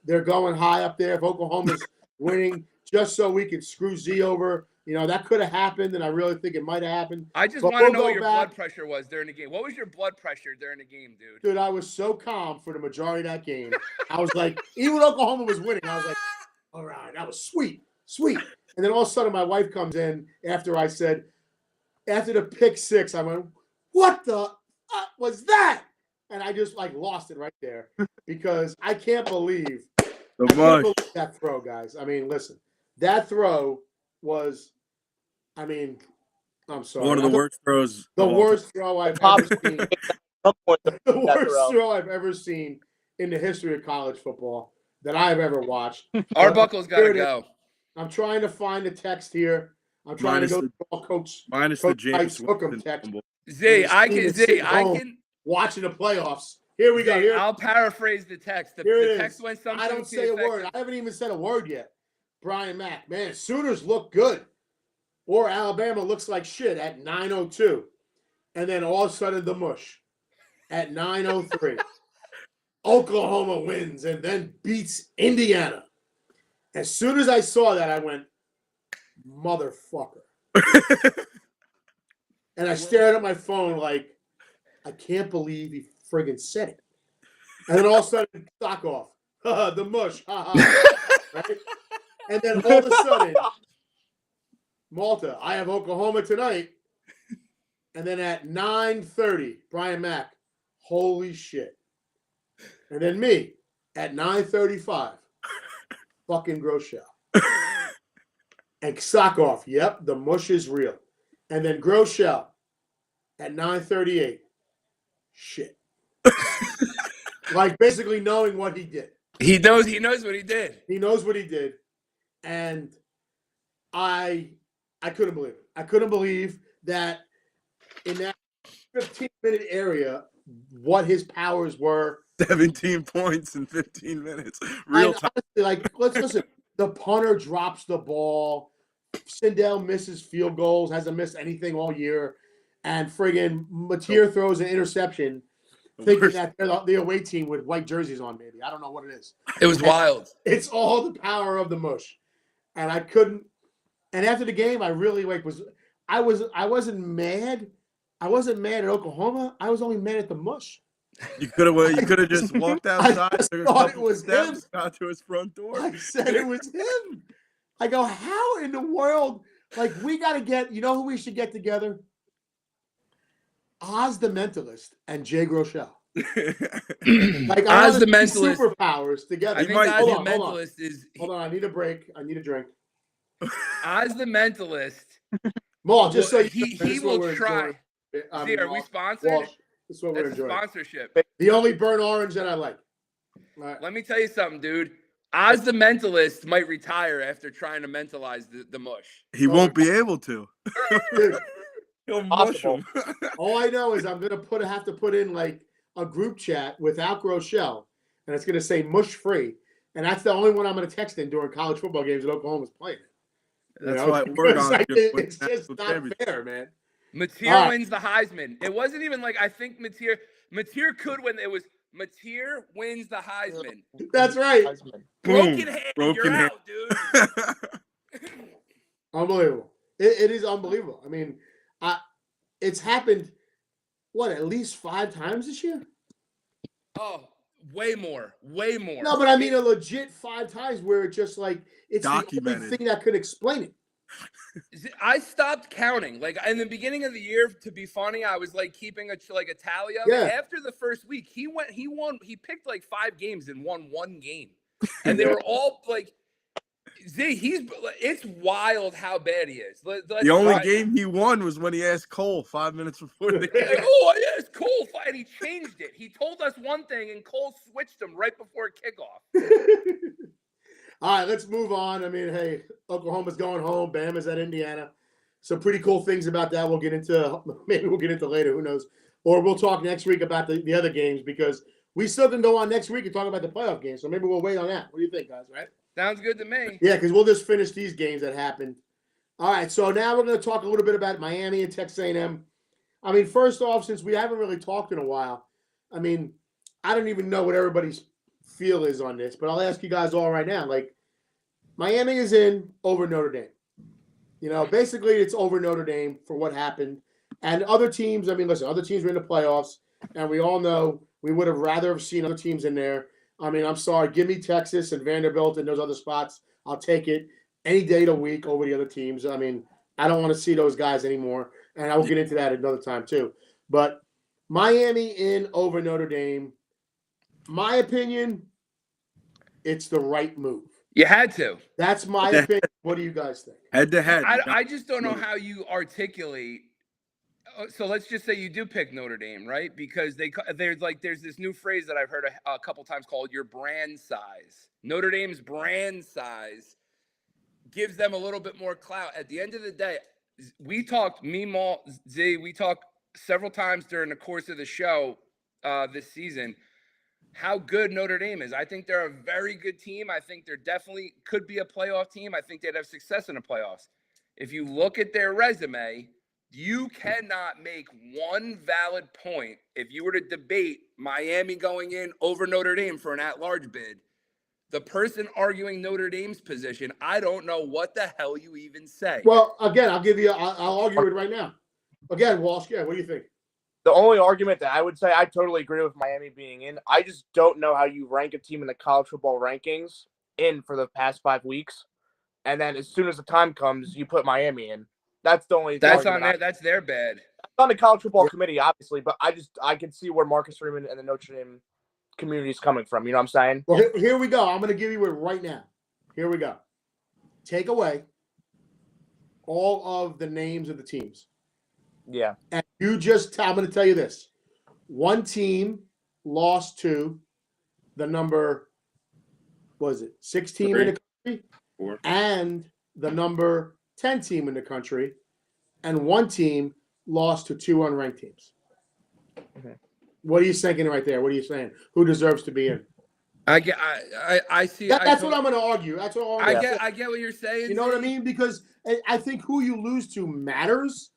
they're going high up there, if Oklahoma's winning, just so we could screw Z over. That could have happened, and I really think it might have happened. I just want to know what your blood pressure was during the game. What was your blood pressure during the game, dude? Dude, I was so calm for the majority of that game. I was like, even when Oklahoma was winning, I was like, all right, that was sweet. And then all of a sudden, my wife comes in after the pick 6, I went, what the was that? And I just lost it right there because I can't believe that throw, guys. I mean, listen, that throw was, I'm sorry. One of the worst throws. The worst throw I've ever seen. The worst throw I've ever seen in the history of college football that I've ever watched. Arbuckle's got to go. I'm trying to find the text here. I'm trying to go to Coach. Minus the James Hookham text. Zay, I can watching the playoffs. Here we go. Here. I'll paraphrase the text. The text went something. I don't say a word. I haven't even said a word yet. Brian Mack, man, Sooners look good. Or Alabama looks like shit at 9:02. And then all of a sudden the mush at 9:03. Oklahoma wins and then beats Indiana. As soon as I saw that, I went, motherfucker. And I stared at my phone like, I can't believe he friggin' said it. And then all of a sudden, stock off. The mush. Right? And then all of a sudden, Malta, I have Oklahoma tonight. And then at 9:30, Brian Mack, holy shit. And then me at 9:35, fucking Groeschel. And Sokoff, yep, the mush is real. And then Groeschel at 9:38, shit. Like basically knowing what he did. He knows what he did. He knows what he did. And I couldn't believe it. I couldn't believe that in that 15-minute area, what his powers were. 17 points in 15 minutes. Real time. Honestly, like, let's listen. The punter drops the ball. Sindel misses field goals, hasn't missed anything all year. And friggin' Mateer throws an interception, thinking that they're the away team with white jerseys on, maybe. I don't know what it is. It was wild. It's all the power of the mush. And I couldn't. And after the game, I really I wasn't mad. I wasn't mad at Oklahoma. I was only mad at the mush. You could have just walked outside. I just thought it was him. Got to his front door. I said it was him. I go, how in the world? Like, we got to get, you know who we should get together? Oz the Mentalist and Jay Groeschel. Like, Oz the Mentalist. Superpowers together. I think Oz the Mentalist is. Hold on, I need a break. I need a drink. Oz the Mentalist. Well, just so he will try. See, are we sponsored? Walsh, this is what we're That's enjoying. Sponsorship. The only burnt orange that I like. All right. Let me tell you something, dude. Oz the Mentalist might retire after trying to mentalize the mush. He won't be able to. Dude, He'll mush him. all I know is I'm gonna have to put in like a group chat without Groeschel, and it's gonna say mush free, and that's the only one I'm gonna text in during college football games that Oklahoma's playing. That's why we're on. Like, it's just not fair, man. Mateer wins the Heisman. It wasn't even like I think Mateer could win. It was Mateer wins the Heisman. That's right. Broken hand, you're out, dude. Unbelievable. It is unbelievable. I mean, it's happened, at least 5 times this year? Oh, way more. No, but I mean a legit 5 times where it's just like, it's the only thing that could explain it. I stopped counting. Like in the beginning of the year, to be funny, I was like keeping a tally of it. After the first week, he won. He picked like 5 games and won 1 game, and they were all like, Z. It's wild how bad he is. The only game he won was when he asked Cole 5 minutes before the game. Like, oh yeah, it's Cole, and he changed it. He told us one thing, and Cole switched him right before kickoff. All right, let's move on. I mean, hey, Oklahoma's going home. Bama's at Indiana. Some pretty cool things about that maybe we'll get into later. Who knows? Or we'll talk next week about the other games because we still can go on next week and talk about the playoff games. So maybe we'll wait on that. What do you think, guys? Right? Sounds good to me. Yeah, because we'll just finish these games that happened. All right, so now we're going to talk a little bit about Miami and Texas A&M. I mean, first off, since we haven't really talked in a while, I mean, I don't even know what everybody's feel is on this, but I'll ask you guys all right now. Like, Miami is in over Notre Dame. You know, basically it's over Notre Dame for what happened. And other teams, I mean, listen, other teams were in the playoffs, and we all know we would have rather have seen other teams in there. I mean, I'm sorry. Give me Texas and Vanderbilt and those other spots. I'll take it any day of the week over the other teams. I mean, I don't want to see those guys anymore, and I will get into that another time too. But Miami in over Notre Dame, my opinion, it's the right move. You had to. That's my opinion. What do you guys think? Head to head. I just don't know how you articulate. So let's just say you do pick Notre Dame, right? Because there's this new phrase that I've heard a couple times called your brand size. Notre Dame's brand size gives them a little bit more clout. At the end of the day, we talked, we talked several times during the course of the show this season how good Notre Dame is. I think they're a very good team. I think they're definitely could be a playoff team. I think they'd have success in the playoffs. If you look at their resume, you cannot make one valid point. If you were to debate Miami going in over Notre Dame for an at-large bid, the person arguing Notre Dame's position, I don't know what the hell you even say. Well, again, I'll argue it right now. Again, Walsh, what do you think? The only argument that I would say, I totally agree with Miami being in. I just don't know how you rank a team in the college football rankings in for the past 5 weeks. And then as soon as the time comes, you put Miami in. That's the only. That's on there. That's their bad. On the college football committee, obviously, but I can see where Marcus Freeman and the Notre Dame communities coming from. You know what I'm saying? Well, here we go. I'm going to give you it right now. Here we go. Take away all of the names of the teams. Yeah. And I'm going to tell you this. One team lost to the number, was it 6 team in the country? 4. And the number 10 team in the country. And one team lost to 2 unranked teams. Mm-hmm. What are you thinking right there? What are you saying? Who deserves to be in? I see. That's what I'm going to argue. That's what I get what you're saying. You know what I mean? Because I think who you lose to matters.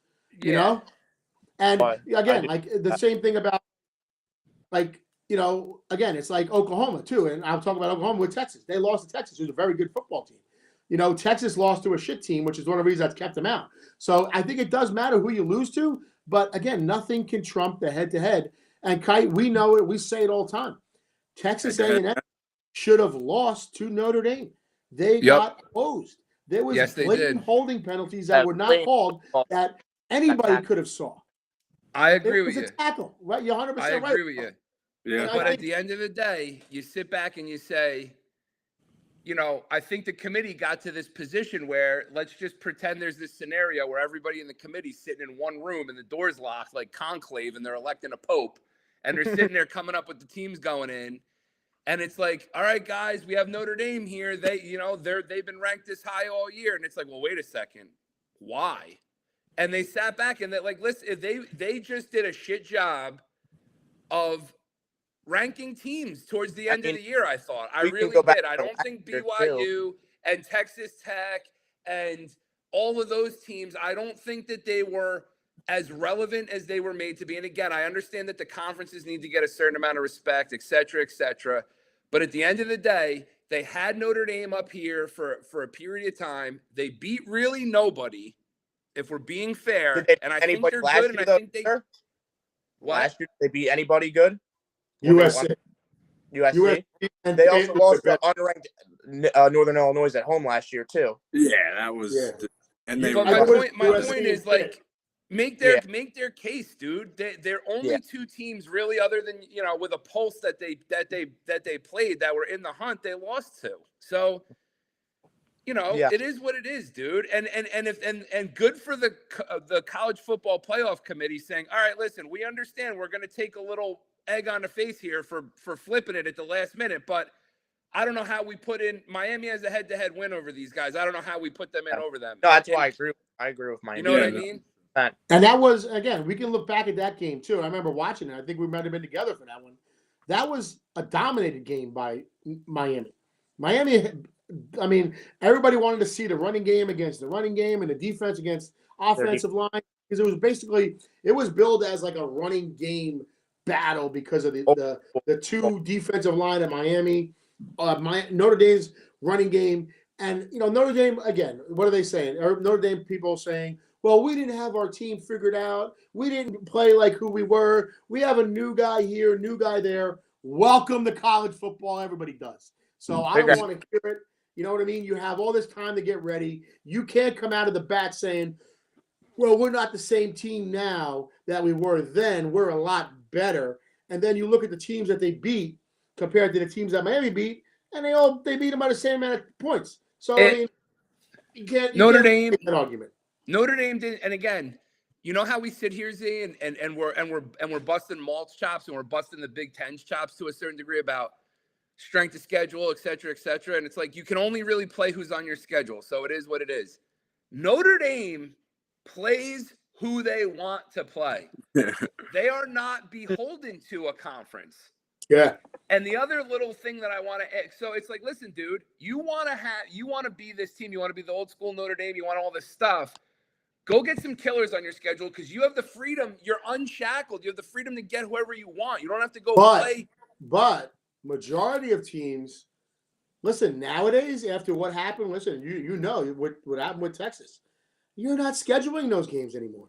You Yeah. know, and But again, like the same thing about, like, you know, again, it's like Oklahoma too, and I'll talk about Oklahoma with Texas. They lost to Texas, who's a very good football team. You know, Texas lost to a shit team, which is one of the reasons that's kept them out. So I think it does matter who you lose to, but again, nothing can trump the head-to-head. And Kite, we know it. We say it all the time. Texas A&M should have lost to Notre Dame. They got closed. There was blatant holding penalties that were not called that anybody could have saw. I agree with you. It was a tackle, right? You're 100% right. I agree with you. Yeah. But at the end of the day, you sit back and you say, you know, I think the committee got to this position where let's just pretend there's this scenario where everybody in the committee sitting in one room and the door's locked like conclave and they're electing a pope and they're sitting there coming up with the teams going in. And it's like, all right, guys, we have Notre Dame here. They've been ranked this high all year. And it's like, well, wait a second. Why? And they sat back and they're like, listen, they just did a shit job of ranking teams towards the end of the year, I thought. I really did. I don't think BYU and Texas Tech and all of those teams, I don't think that they were as relevant as they were made to be. And again, I understand that the conferences need to get a certain amount of respect, et cetera, et cetera. But at the end of the day, they had Notre Dame up here for a period of time. They beat really nobody, if we're being fair. And I think they're good. And I think they. Last year, did they beat anybody good? USC. And they also lost to unranked Northern Illinois at home last year too. Yeah, that was. Yeah. And they. My point is like make their case, dude. They're only 2 teams really, other than with a pulse that they played that were in the hunt. They lost to. So. It is what it is, dude. And good for the college football playoff committee saying, all right, listen, we understand we're going to take a little egg on the face here for flipping it at the last minute, but I don't know how we put in Miami as a head-to-head win over these guys. I don't know how we put them in over them. No, that's why I agree with Miami. You know what I mean? And that was, again, we can look back at that game too. I remember watching it. I think we might have been together for that one. That was a dominated game by Miami. I mean, everybody wanted to see the running game against the running game and the defense against offensive line, because it was billed as like a running game battle because of the 2 defensive line at Miami, Notre Dame's running game. And, Notre Dame, again, what are they saying? Notre Dame people saying, well, we didn't have our team figured out. We didn't play like who we were. We have a new guy here, new guy there. Welcome to college football. Everybody does. So I don't want to hear it. You know what I mean? You have all this time to get ready. You can't come out of the bat saying, well, we're not the same team now that we were then. We're a lot better. And then you look at the teams that they beat compared to the teams that Miami beat, and they beat them by the same amount of points. So, I mean, you can't make that argument. Notre Dame did, and again, you know how we sit here, Z, and we're busting Malt's chops and we're busting the Big Ten's chops to a certain degree about strength of schedule, et cetera, et cetera. And it's like, you can only really play who's on your schedule. So it is what it is. Notre Dame plays who they want to play. They are not beholden to a conference. Yeah. And the other little thing that I want to add, so it's like, listen, dude, you want to be this team. You want to be the old school Notre Dame. You want all this stuff. Go get some killers on your schedule, because you have the freedom. You're unshackled. You have the freedom to get whoever you want. You don't have to go play. But majority of teams, listen, nowadays, after what happened, listen, you know what happened with Texas. You're not scheduling those games anymore.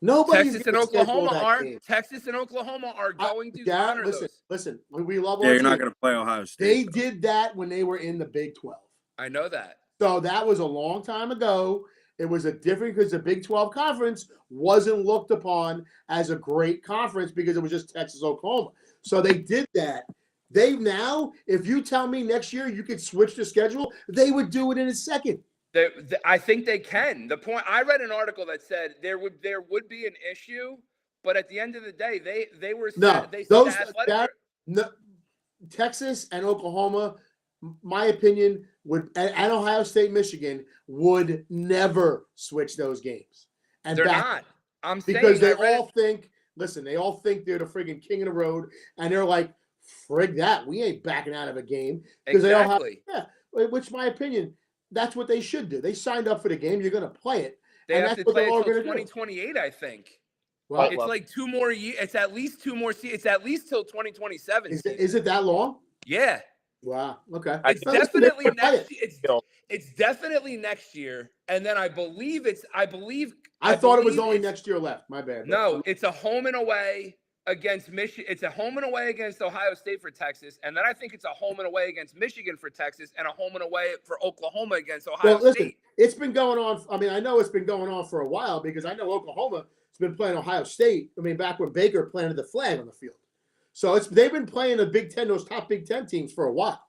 Nobody's Texas and Oklahoma are going to honor those. Listen, we love you're not going to play Ohio State. They did that when they were in the Big 12. I know that. So that was a long time ago. It was a different, because the Big 12 conference wasn't looked upon as a great conference because it was just Texas, Oklahoma. So they did that. They now, if you tell me next year you could switch the schedule, they would do it in a second. I think they can. The point, I read an article that said there would be an issue, but at the end of the day, they were No, they those said athletic. no, Texas and Oklahoma, my opinion, and Ohio State, Michigan would never switch those games. And They're not. I'm because saying they all think. Listen, they all think they're the friggin' king of the road, and they're like, "Frig that, we ain't backing out of a game." Because exactly. they all have, which, my opinion, that's what they should do. They signed up for the game. You're going to play it. They and have that's to what play they're all until going to do. 2028, I think. Well, it's like 2 more years. It's at least 2 more. It's at least till 2027. Is it that long? Yeah. Wow. Okay. It's definitely next. It's definitely next year, and then I thought it was only next year left. My bad. No, it's a home and away against Michigan. It's a home and away against Ohio State for Texas, and then I think it's a home and away against Michigan for Texas, and a home and away for Oklahoma against Ohio State. It's been going on. I mean, I know it's been going on for a while because I know Oklahoma has been playing Ohio State. I mean, back when Baker planted the flag on the field. So they've been playing the Big Ten, those top Big Ten teams for a while.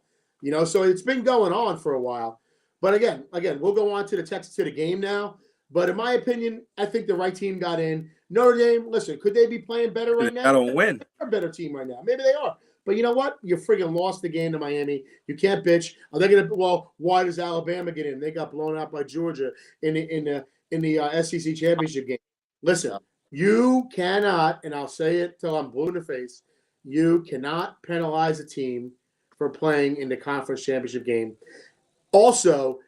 So it's been going on for a while. But again, we'll go on to the game now. But in my opinion, I think the right team got in. Notre Dame, listen, could they be playing better right now? They don't win. They're a better team right now. Maybe they are. But you know what? You friggin' lost the game to Miami. You can't bitch. Are they gonna? Well, why does Alabama get in? They got blown out by Georgia in the SEC championship game. Listen, you cannot, and I'll say it till I'm blue in the face. You cannot penalize a team for playing in the conference championship game. Also,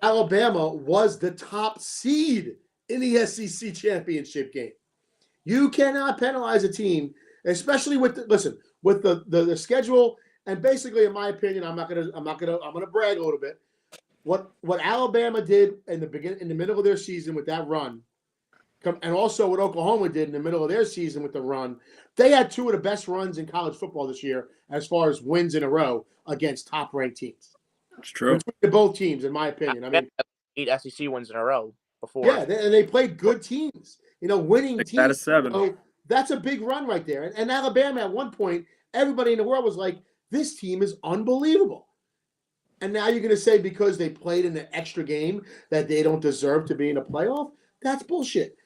Alabama was the top seed in the SEC championship game. You cannot penalize a team, especially with the schedule. And basically, in my opinion, I'm gonna brag a little bit. What Alabama did in the middle of their season with that run, and also what Oklahoma did in the middle of their season with the run, they had 2 of the best runs in college football this year as far as wins in a row against top-ranked teams. It's true. Between both teams, in my opinion. I mean, 8 SEC wins in a row before. Yeah, and they played good teams. Winning 6 teams. out of 7. So that's a big run right there. And Alabama, at one point, everybody in the world was like, this team is unbelievable. And now you're going to say because they played in an extra game that they don't deserve to be in a playoff? That's bullshit.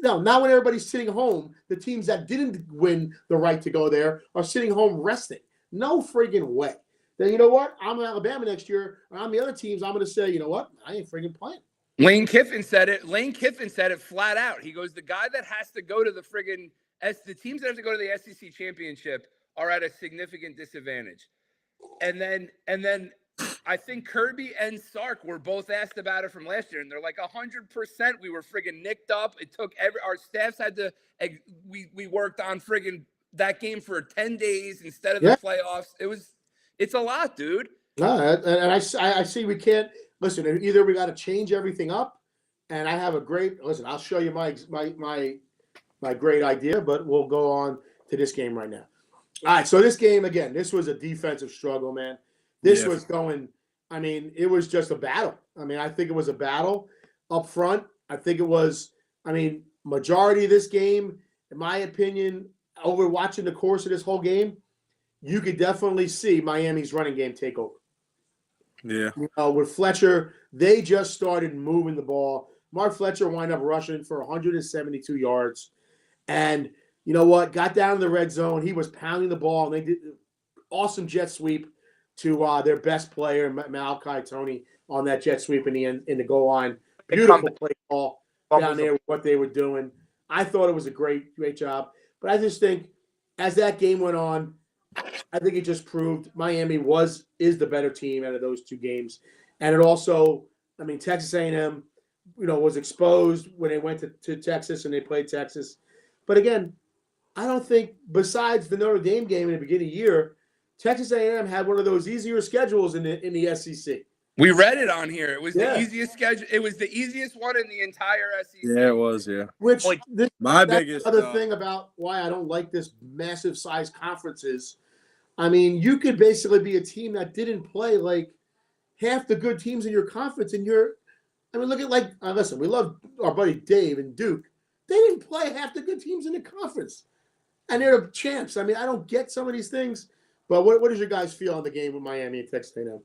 No, now when everybody's sitting home, the teams that didn't win the right to go there are sitting home resting. No friggin' way. Then you know what? I'm in Alabama next year, and I'm the other teams. I'm going to say, you know what? I ain't friggin' playing. Lane Kiffin said it flat out. He goes, the guy that has to go to the teams that have to go to the SEC championship are at a significant disadvantage. And then I think Kirby and Sark were both asked about it from last year, and they're like 100%. We were friggin' nicked up. It took our staffs had to. We worked on friggin' that game for 10 days instead of the playoffs. It's a lot, dude. No, and I see we can't listen. Either we got to change everything up, and I have a great listen. I'll show you my great idea, but we'll go on to this game right now. All right, so this game again. This was a defensive struggle, man. This was going. I mean, it was just a battle. I mean, I think it was a battle up front. I think it was. I mean, majority of this game, in my opinion, over watching the course of this whole game, you could definitely see Miami's running game take over. Yeah. With Fletcher, they just started moving the ball. Mark Fletcher wound up rushing for 172 yards. And you know what? Got down in the red zone. He was pounding the ball, and they did an awesome jet sweep to their best player, Malachi Tony, on that jet sweep in the goal line. Beautiful play ball down there with what they were doing. I thought it was a great job. But I just think as that game went on, I think it just proved Miami is the better team out of those 2 games. And it also, I mean, Texas A&M, was exposed when they went to Texas and they played Texas. But again, I don't think besides the Notre Dame game in the beginning of the year, Texas A&M had one of those easier schedules in the SEC. We read it on here. It was the easiest schedule. It was the easiest one in the entire SEC. Yeah, it was. Yeah. Which my biggest other thing about why I don't like this massive size conference is, I mean, you could basically be a team that didn't play like half the good teams in your conference, and look at listen, we love our buddy Dave and Duke. They didn't play half the good teams in the conference. and they're the champs. I mean, I don't get some of these things, but what does your guys feel on the game with Miami and Texas A&M?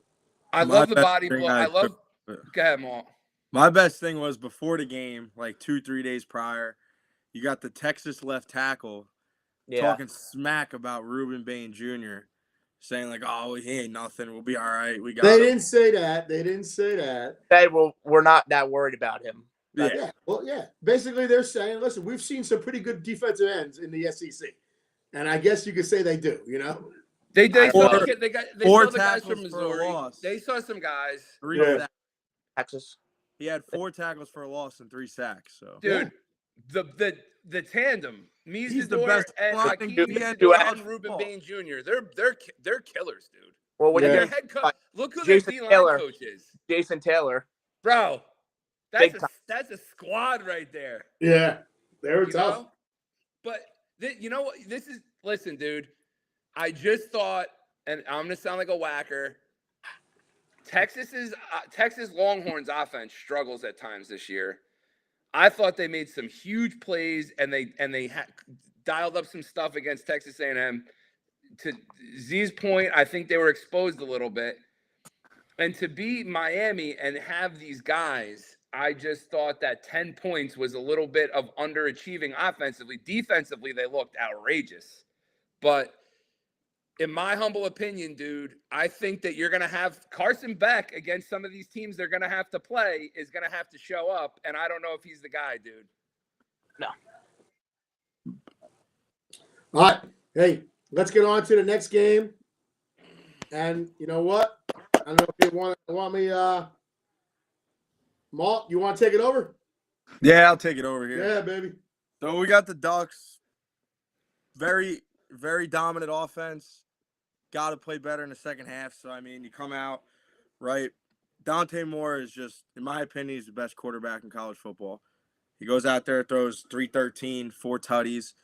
I love the body blow. I love. Go ahead, Maul. My best thing was before the game, like 2-3 days prior, you got the Texas left tackle talking smack about Reuben Bain Jr., saying like, "Oh, he ain't nothing. We'll be all right. We got." They him. didn't say that. They didn't say that. We're not that worried about him. Yeah. Well, yeah. Basically, they're saying, listen, we've seen some pretty good defensive ends in the SEC, and I guess you could say they do. You know, they saw the guys from Missouri. They saw some guys. 3 sacks. Texas. He had 4 tackles for a loss and 3 sacks. So, dude, the tandem, he's the best and Reuben Bain Jr. They're killers, dude. Well, when their head coach, look who Jason their Taylor. D-line coach is. Jason Taylor, bro. That's a squad right there. Yeah, they were tough. Know? But you know what? Listen, dude. I just thought, and I'm gonna sound like a whacker. Texas Longhorns offense struggles at times this year. I thought they made some huge plays, and they dialed up some stuff against Texas A&M. To Z's point, I think they were exposed a little bit. And to beat Miami and have these guys, I just thought that 10 points was a little bit of underachieving offensively. Defensively, they looked outrageous. But in my humble opinion, dude, I think that you're going to have Carson Beck against some of these teams they're going to have to play is going to have to show up. And I don't know if he's the guy, dude. No. All right. Hey, let's get on to the next game. And you know what? I don't know if you want me, Malt, you want to take it over? Yeah, I'll take it over here. Yeah, baby. So we got the Ducks. Very, very dominant offense. Got to play better in the second half. So, I mean, you come out, right? Dante Moore is just, in my opinion, he's the best quarterback in college football. He goes out there, throws 313, 4 tutties,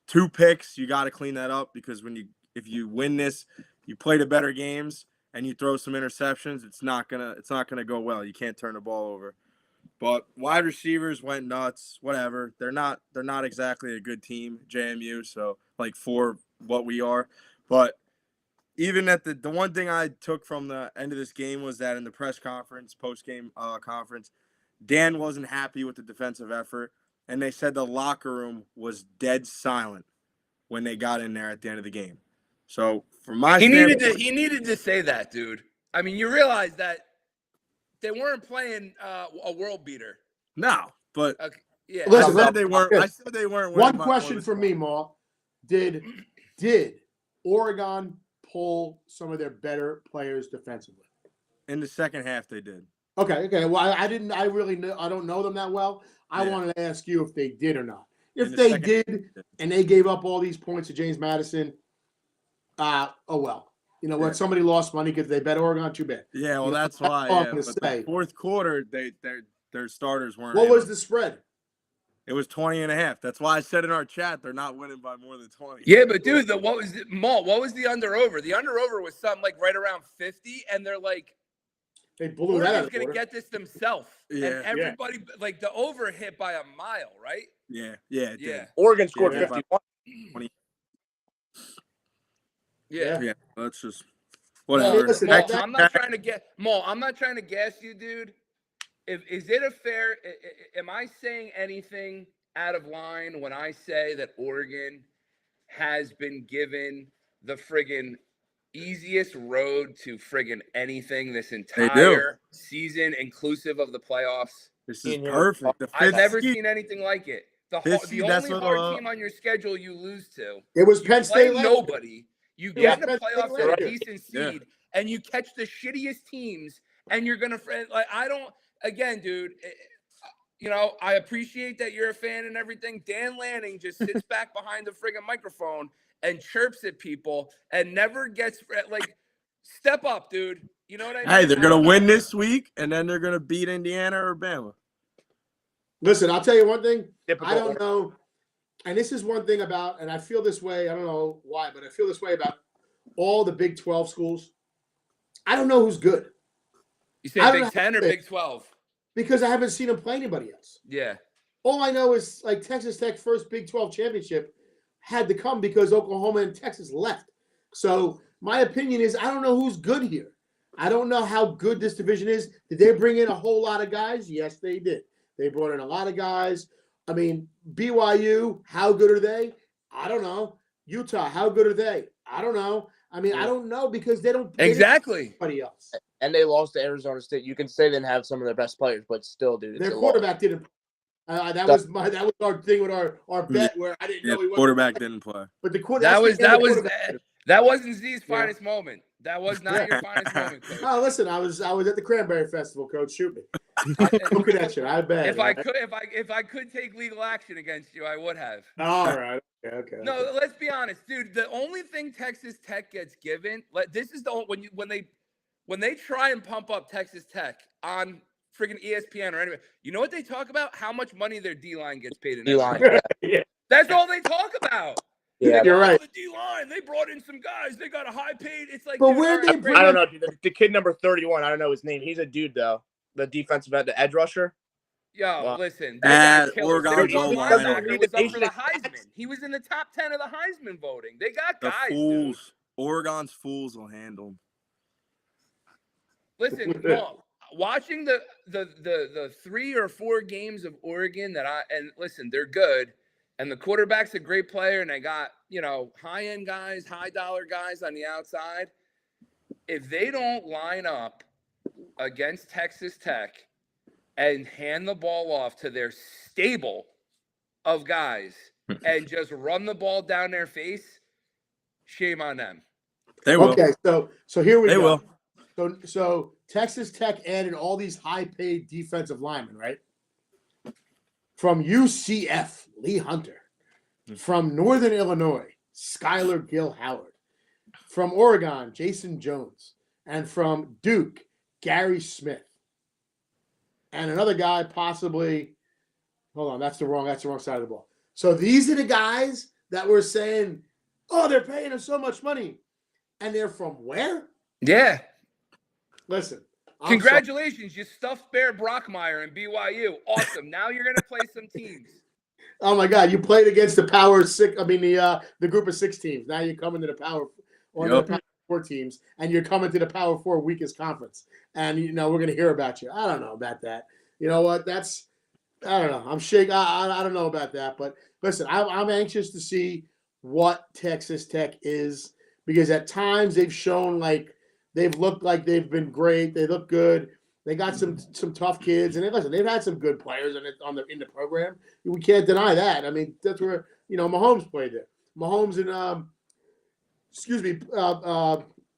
2 picks. You got to clean that up because if you win this, you play the better games and you throw some interceptions, it's not gonna go well. You can't turn the ball over. But wide receivers went nuts. Whatever. They're not exactly a good team, JMU. So like for what we are, but even at the one thing I took from the end of this game was that in the press conference, post-game conference, Dan wasn't happy with the defensive effort, and they said the locker room was dead silent when they got in there at the end of the game. So from my standpoint, he needed to say that, dude. I mean, you realize that they weren't playing a world beater. No, but yeah, listen, I said they weren't. One question for me, Maul. Did Oregon pull some of their better players defensively? In the second half, they did. Okay. Well, I don't know them that well. I wanted to ask you if they did or not. If they did, and they gave up all these points to James Madison, oh well. You know what? Somebody lost money because they bet Oregon too bad. Yeah, well, that's why. Yeah, but the fourth quarter, their starters weren't. What was the spread? It was 20.5. That's why I said in our chat they're not winning by more than 20. Yeah, but dude, what was the under over? The under over was something like right around 50, and they're like, they blew that. Oregon's gonna get this themselves. Yeah, and everybody like the over hit by a mile, right? Yeah. Oregon scored 51. 20. Yeah. That's just whatever. Listen, I'm not trying to gas you, dude. Is it a fair? Am I saying anything out of line when I say that Oregon has been given the friggin' easiest road to friggin' anything this entire season, inclusive of the playoffs? This is perfect. I've never seen anything like it. The only hard team on your schedule you lose to. It was Penn State. Nobody. You get in the playoffs at a decent seed, and you catch the shittiest teams, and you're gonna like. I don't. Again, dude. I appreciate that you're a fan and everything. Dan Lanning just sits back behind the friggin' microphone and chirps at people, and never gets like. Step up, dude. You know what I mean? Hey, they're gonna win this week, and then they're gonna beat Indiana or Bama. Listen, I'll tell you one thing. I don't know, and this is one thing about, and I feel this way. I don't know why, but I feel this way about all the Big 12 schools. I don't know who's good. You say Big 10 or Big 12? Because I haven't seen them play anybody else. Yeah. All I know is like Texas Tech first Big 12 championship had to come because Oklahoma and Texas left. So my opinion is I don't know who's good here. I don't know how good this division is. Did they bring in a whole lot of guys? Yes, they did. They brought in a lot of guys. I mean, BYU, how good are they? I don't know. Utah, how good are they? I don't know. I mean, I don't know because they don't Exactly. anybody else. And they lost to Arizona State. You can say they didn't have some of their best players, but still, dude, it's Their a quarterback didn't. That was our thing with our bet where I didn't know he wasn't. Quarterback didn't play. But the that wasn't Z's finest moment. That was not your finest moment, Coach. Oh, listen, I was at the Cranberry Festival, Coach. Shoot me. Looking at you, I bet. If I could take legal action against you, I would have. All right. Okay. No, let's be honest, dude. The only thing Texas Tech gets given, this is the when they try and pump up Texas Tech on friggin' ESPN or anywhere, you know what they talk about? How much money their D-line gets paid in D-line. Yeah. That's all they talk about. Yeah, you're right. The D-line, they brought in some guys. They got a high paid. It's like, but where they bring? I don't know, dude. The kid number 31. I don't know his name. He's a dude though. The defensive end, the edge rusher. Yo, listen. Oregon's linebacker O-line. was up for the Heisman. He was in the top 10 of the Heisman voting. They got The guys. fools. Dude. Oregon's fools will handle him. Listen, no, watching the 3 or 4 games of Oregon listen, they're good. And the quarterback's a great player, and they got, high-end guys, high-dollar guys on the outside. If they don't line up against Texas Tech and hand the ball off to their stable of guys and just run the ball down their face, shame on them. They will. Okay, so here we They go. will. So Texas Tech added all these high-paid defensive linemen, right? From UCF, Lee Hunter. From Northern Illinois, Skylar Gill Howard. From Oregon, Jason Jones. And from Duke, Gary Smith. And another guy possibly, hold on, that's the wrong side of the ball. So these are the guys that were saying, oh, they're paying us so much money. And they're from where? Yeah. Listen. Congratulations, you stuffed Bear Brockmeyer and BYU. Awesome. Now you're going to play some teams. Oh, my God. You played against the Power 6, the group of 6 teams. Now you're coming to the Power, the Power 4 teams, and you're coming to the Power 4 weakest conference. And, we're going to hear about you. I don't know about that. You know what? I don't know. I'm shaking. I don't know about that. But, listen, I'm anxious to see what Texas Tech is because at times they've shown like they've looked like they've been great. They look good. They got some tough kids, and they've had some good players in the program. We can't deny that. I mean, that's where Mahomes played there. Mahomes and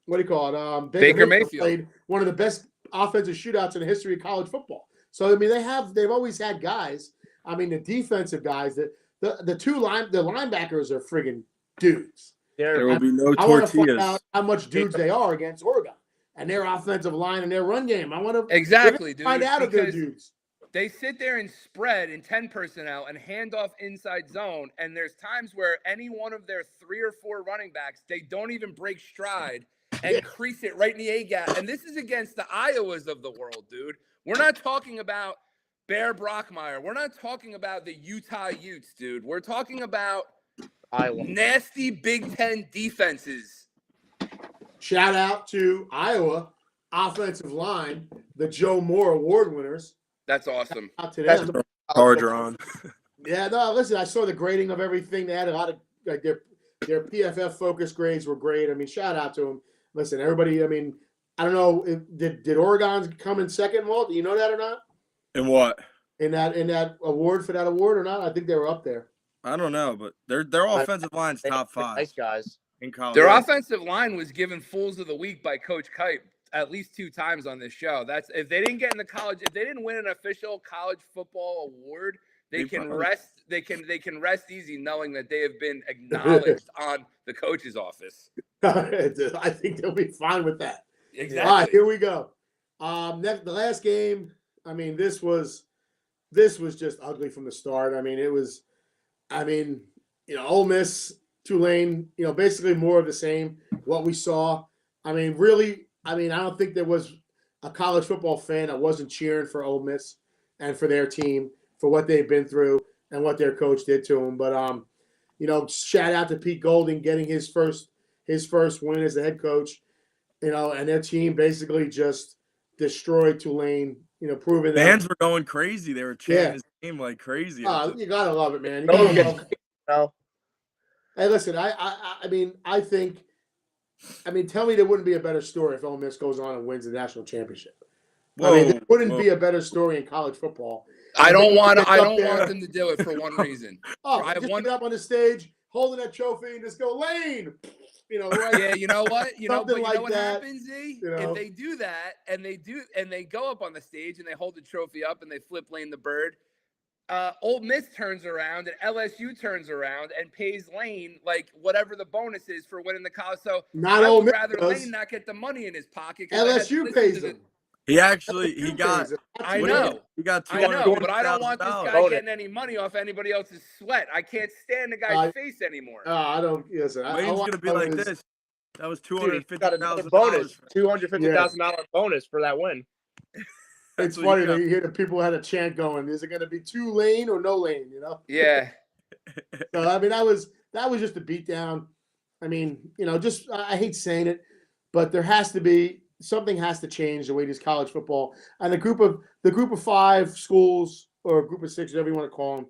what do you call it? Baker Mayfield played one of the best offensive shootouts in the history of college football. So I mean, they've always had guys. I mean, the defensive guys, the linebackers are friggin' dudes. There will be no I want to find tortillas. out how much dudes they are against Oregon and their offensive line and their run game. I want to exactly find out if they're dudes. They sit there and spread in 10 personnel and hand off inside zone. And there's times where any one of their 3 or 4 running backs, they don't even break stride and crease it right in the A gap. And this is against the Iowas of the world, dude. We're not talking about Bear Brockmeyer. We're not talking about the Utah Utes, dude. We're talking about Iowa. Nasty Big Ten defenses. Shout out to Iowa offensive line, the Joe Moore Award winners. That's awesome. Out to them. Charger on. Yeah, no, listen, I saw the grading of everything. They had a lot of like their PFF focus grades were great. I mean, shout out to them. Listen, everybody. I mean, I don't know. Did Oregon come in second, Walt? Do you know that or not? In what? In that award for that award or not? I think they were up there. I don't know, but their offensive line's top 5. Nice guys in college. Their offensive line was given Fools of the Week by Coach Kite at least 2 times on this show. That's if they didn't get in the college, if they didn't win an official college football award, they can rest. They can rest easy knowing that they have been acknowledged on the coach's office. I think they'll be fine with that. Exactly. All right, here we go. The last game. I mean, this was just ugly from the start. I mean, it was. I mean, Ole Miss, Tulane. Basically more of the same. What we saw. I mean, really. I mean, I don't think there was a college football fan that wasn't cheering for Ole Miss and for their team for what they've been through and what their coach did to them. But shout out to Pete Golding getting his first win as a head coach. And their team basically just destroyed Tulane. Proving that Fans were going crazy. They were chanting his name like crazy. you gotta love it, man. You No one gotta gets love. no. Hey, listen, I think, tell me there wouldn't be a better story if Ole Miss goes on and wins the national championship. There wouldn't be a better story in college football. I don't want them to do it for one reason. Just get up on the stage, holding that trophy, and just go, Lane. Right? Yeah, you know what? But Something like what that, happens, Z? If they do that and they go up on the stage and they hold the trophy up and they flip Lane the bird, Ole Miss turns around and LSU turns around and pays Lane like whatever the bonus is for winning the college. So Not I Ole would Miss rather does. Lane not get the money in his pocket. LSU pays him. He got. I know. He got I know, but I don't want this guy $200,000. getting any money off anybody else's sweat. I can't stand the guy's face anymore. I don't. Listen, Lane's gonna be like this. That was $250,000 bonus, $250,000 bonus for that win. It's funny that you hear the people had a chant going. Is it going to be two Lane or no Lane? Yeah. So that was just a beatdown. I hate saying it, but there has to be something has to change the way this college football and the group of 5 schools or a group of 6, whatever you want to call them.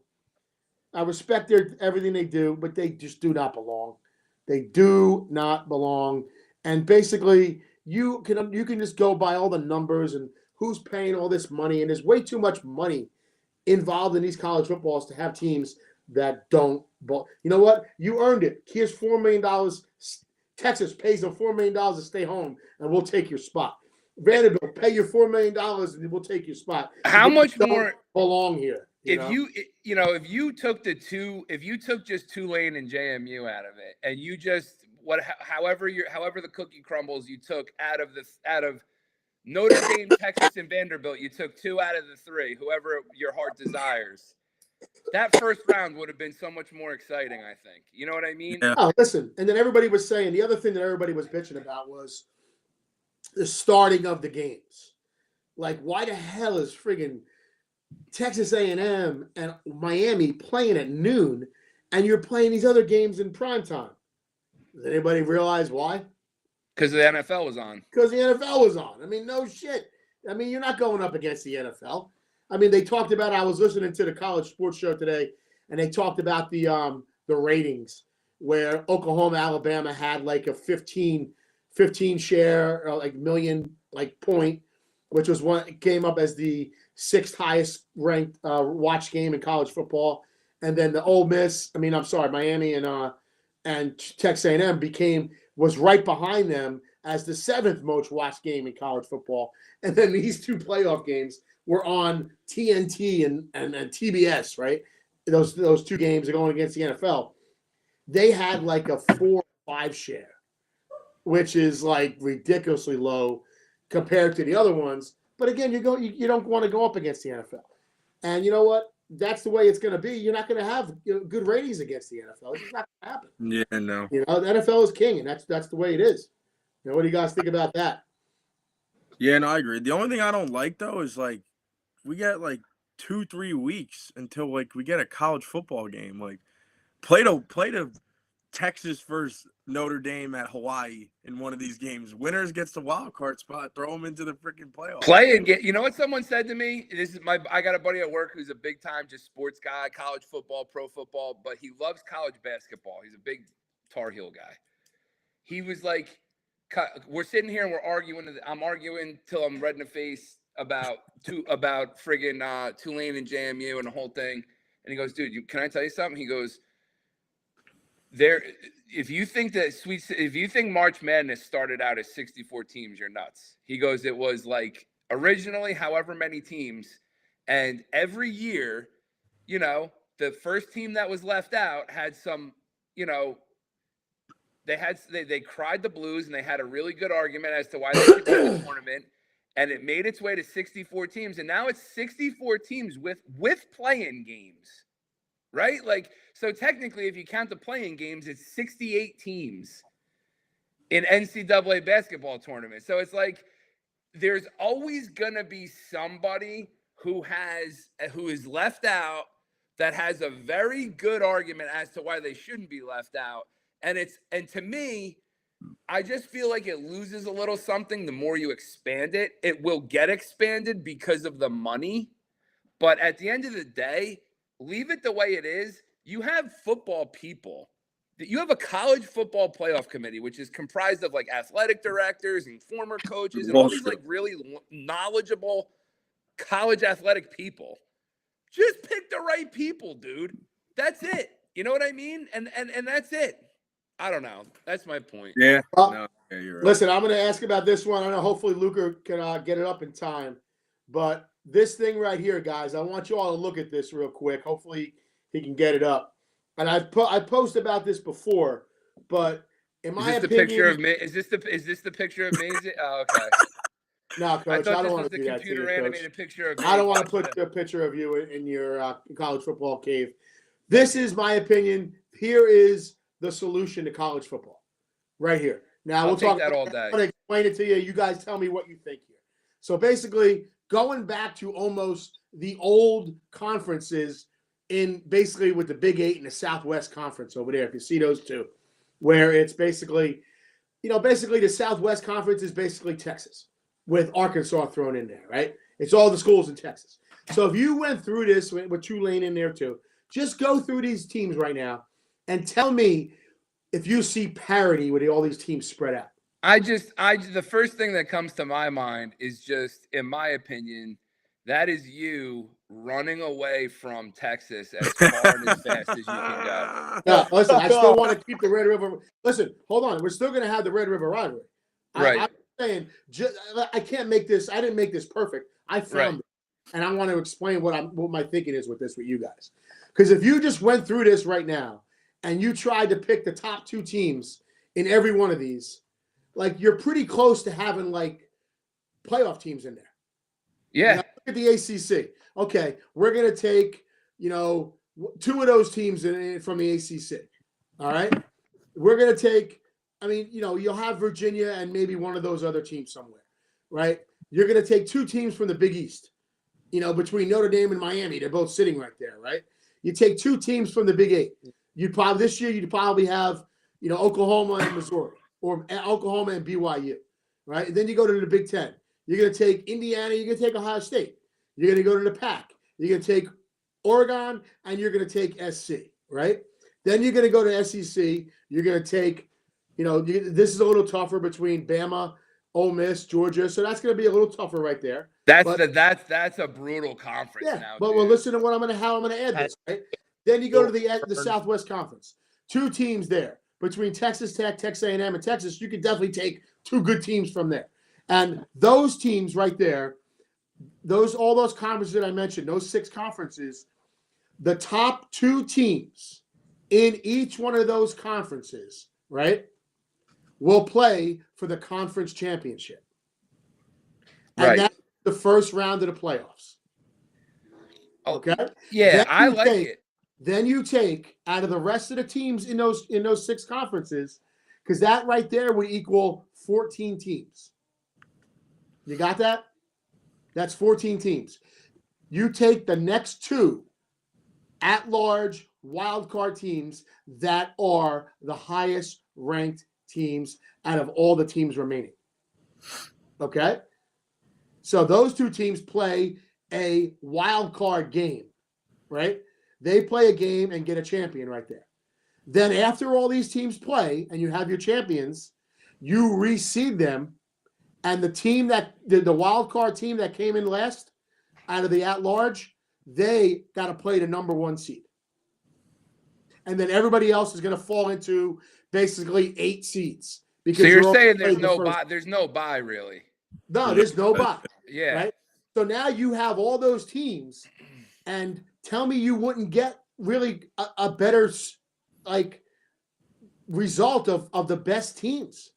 I respect everything they do, but they just do not belong. They do not belong. And basically, you can just go by all the numbers and who's paying all this money, and there's way too much money involved in these college footballs to have teams that don't. You know what? You earned it. Here's $4 million. Texas pays them $4 million to stay home, and we'll take your spot. Vanderbilt, pay your $4 million, and we'll take your spot. How much more belong here? If you took just Tulane and JMU out of it, and you just however the cookie crumbles, you took out of Notre Dame, Texas, and Vanderbilt, you took 2 out of the 3, whoever your heart desires. That first round would have been so much more exciting, I think. You know what I mean? Yeah. Oh, listen. And then everybody was saying, the other thing that everybody was bitching about was the starting of the games. Like, why the hell is friggin' Texas A&M and Miami playing at noon, and you're playing these other games in prime time? Does anybody realize why? Because the NFL was on. Because the NFL was on. No shit. You're not going up against the NFL. They talked about, I was listening to the college sports show today, and they talked about the ratings where Oklahoma, Alabama had like a 15 share, or like million point, which was came up as the 6th highest ranked watch game in college football. And then the Miami and Texas A&M was right behind them as the 7th most watched game in college football. And then these 2 playoff games were on TNT and TBS, right? Those 2 games are going against the NFL. They had like a 4 or 5 share, which is like ridiculously low compared to the other ones. But again, you don't want to go up against the NFL. And you know what? That's the way it's going to be. You're not going to have good ratings against the NFL. It's just not going to happen. Yeah, no. The NFL is king, and that's the way it is. What do you guys think about that? Yeah, no, I agree. The only thing I don't like though is we get 2-3 weeks until we get a college football game. Play to Texas versus Notre Dame at Hawaii in one of these games. Winners gets the wild card spot. Throw them into the freaking playoffs. Play and get. You know what someone said to me? I got a buddy at work who's a big time just sports guy, college football, pro football, but he loves college basketball. He's a big Tar Heel guy. He was like, we're sitting here and we're arguing. I'm arguing till I'm red in the face about friggin' Tulane and JMU and the whole thing. And he goes, dude, can I tell you something? He goes, if you think March Madness started out as 64 teams, you're nuts. He goes, it was originally however many teams, and every year, the first team that was left out had some, they cried the blues, and they had a really good argument as to why they should be in the tournament, and it made its way to 64 teams, and now it's 64 teams with play-in games, right? So technically, if you count the play-in games, it's 68 teams in NCAA basketball tournament. So it's there's always gonna be somebody who is left out, that has a very good argument as to why they shouldn't be left out. And to me, I just feel like it loses a little something the more you expand it. It will get expanded because of the money. But at the end of the day, leave it the way it is. You have football people. You have a college football playoff committee, which is comprised of like athletic directors and former coaches and all these like really knowledgeable college athletic people. Just pick the right people, dude. That's it. You know what I mean? And that's it. I don't know. That's my point. Yeah. No, you're right. Listen, I'm going to ask about this one. I know hopefully Luca can get it up in time. But this thing right here, guys, I want you all to look at this real quick. Hopefully he can get it up. And I posted about this before, but in my opinion, is this the picture of Maisie? Oh, okay. No, Coach, I don't want to do that to you, computer-animated picture of I don't want to put a picture of you in your college football cave. This is my opinion. Here is the solution to college football, right here. Now I'll take that all day. I'm going to explain it to you. You guys tell me what you think here. So basically, going back to almost the old conferences in basically with the Big 8 and the Southwest Conference over there, if you see those two, where it's basically, the Southwest Conference is basically Texas with Arkansas thrown in there, right? It's all the schools in Texas. So if you went through this with Tulane in there too, just go through these teams right now and tell me if you see parity with all these teams spread out. The first thing that comes to my mind is just, in my opinion, that is you running away from Texas as far and as fast as you can go. No, listen, I still want to keep the Red River. Listen, hold on. We're still going to have the Red River rivalry. Right. I'm saying, I can't make this. I didn't make this perfect. I found it. And I want to explain what my thinking is with this with you guys. Because if you just went through this right now and you tried to pick the top two teams in every one of these, like you're pretty close to having like playoff teams in there. Yeah. Look at the ACC. Okay, we're going to take, two of those teams from the ACC. All right? We're going to take, you'll have Virginia and maybe one of those other teams somewhere, right? You're going to take two teams from the Big East, between Notre Dame and Miami. They're both sitting right there, right? You take two teams from the Big 8. This year you'd probably have, Oklahoma and Missouri, or Oklahoma and BYU, right? And then you go to the Big 10. You're going to take Indiana. You're going to take Ohio State. You're going to go to the PAC. You're going to take Oregon, and you're going to take SC, right? Then you're going to go to SEC. You're going to take, this is a little tougher between Bama, Ole Miss, Georgia. So that's going to be a little tougher right there. That's a brutal conference now. But well, listen to how I'm going to add this, right? Then you go to the Southwest Conference. Two teams there between Texas Tech, Texas A&M, and Texas. You could definitely take two good teams from there. And those teams right there, all those conferences that I mentioned, those 6 conferences, the top 2 teams in each one of those conferences, right, will play for the conference championship. And that's the first round of the playoffs. Okay? Yeah, I like it. Then you take out of the rest of the teams in those 6 conferences, because that right there would equal 14 teams. You got that? That's 14 teams. You take the next 2 at-large wildcard teams that are the highest ranked teams out of all the teams remaining. Okay? So those 2 teams play a wildcard game, right? They play a game and get a champion right there. Then after all these teams play and you have your champions, you reseed them. And the team the wild card team that came in last out of the at-large, they got to play the number 1 seed. And then everybody else is going to fall into basically 8 seeds. Because so you're saying there's no bye? There's no bye, really? No, there's no bye. Yeah. Right? So now you have all those teams, and tell me you wouldn't get really a better result of the best teams.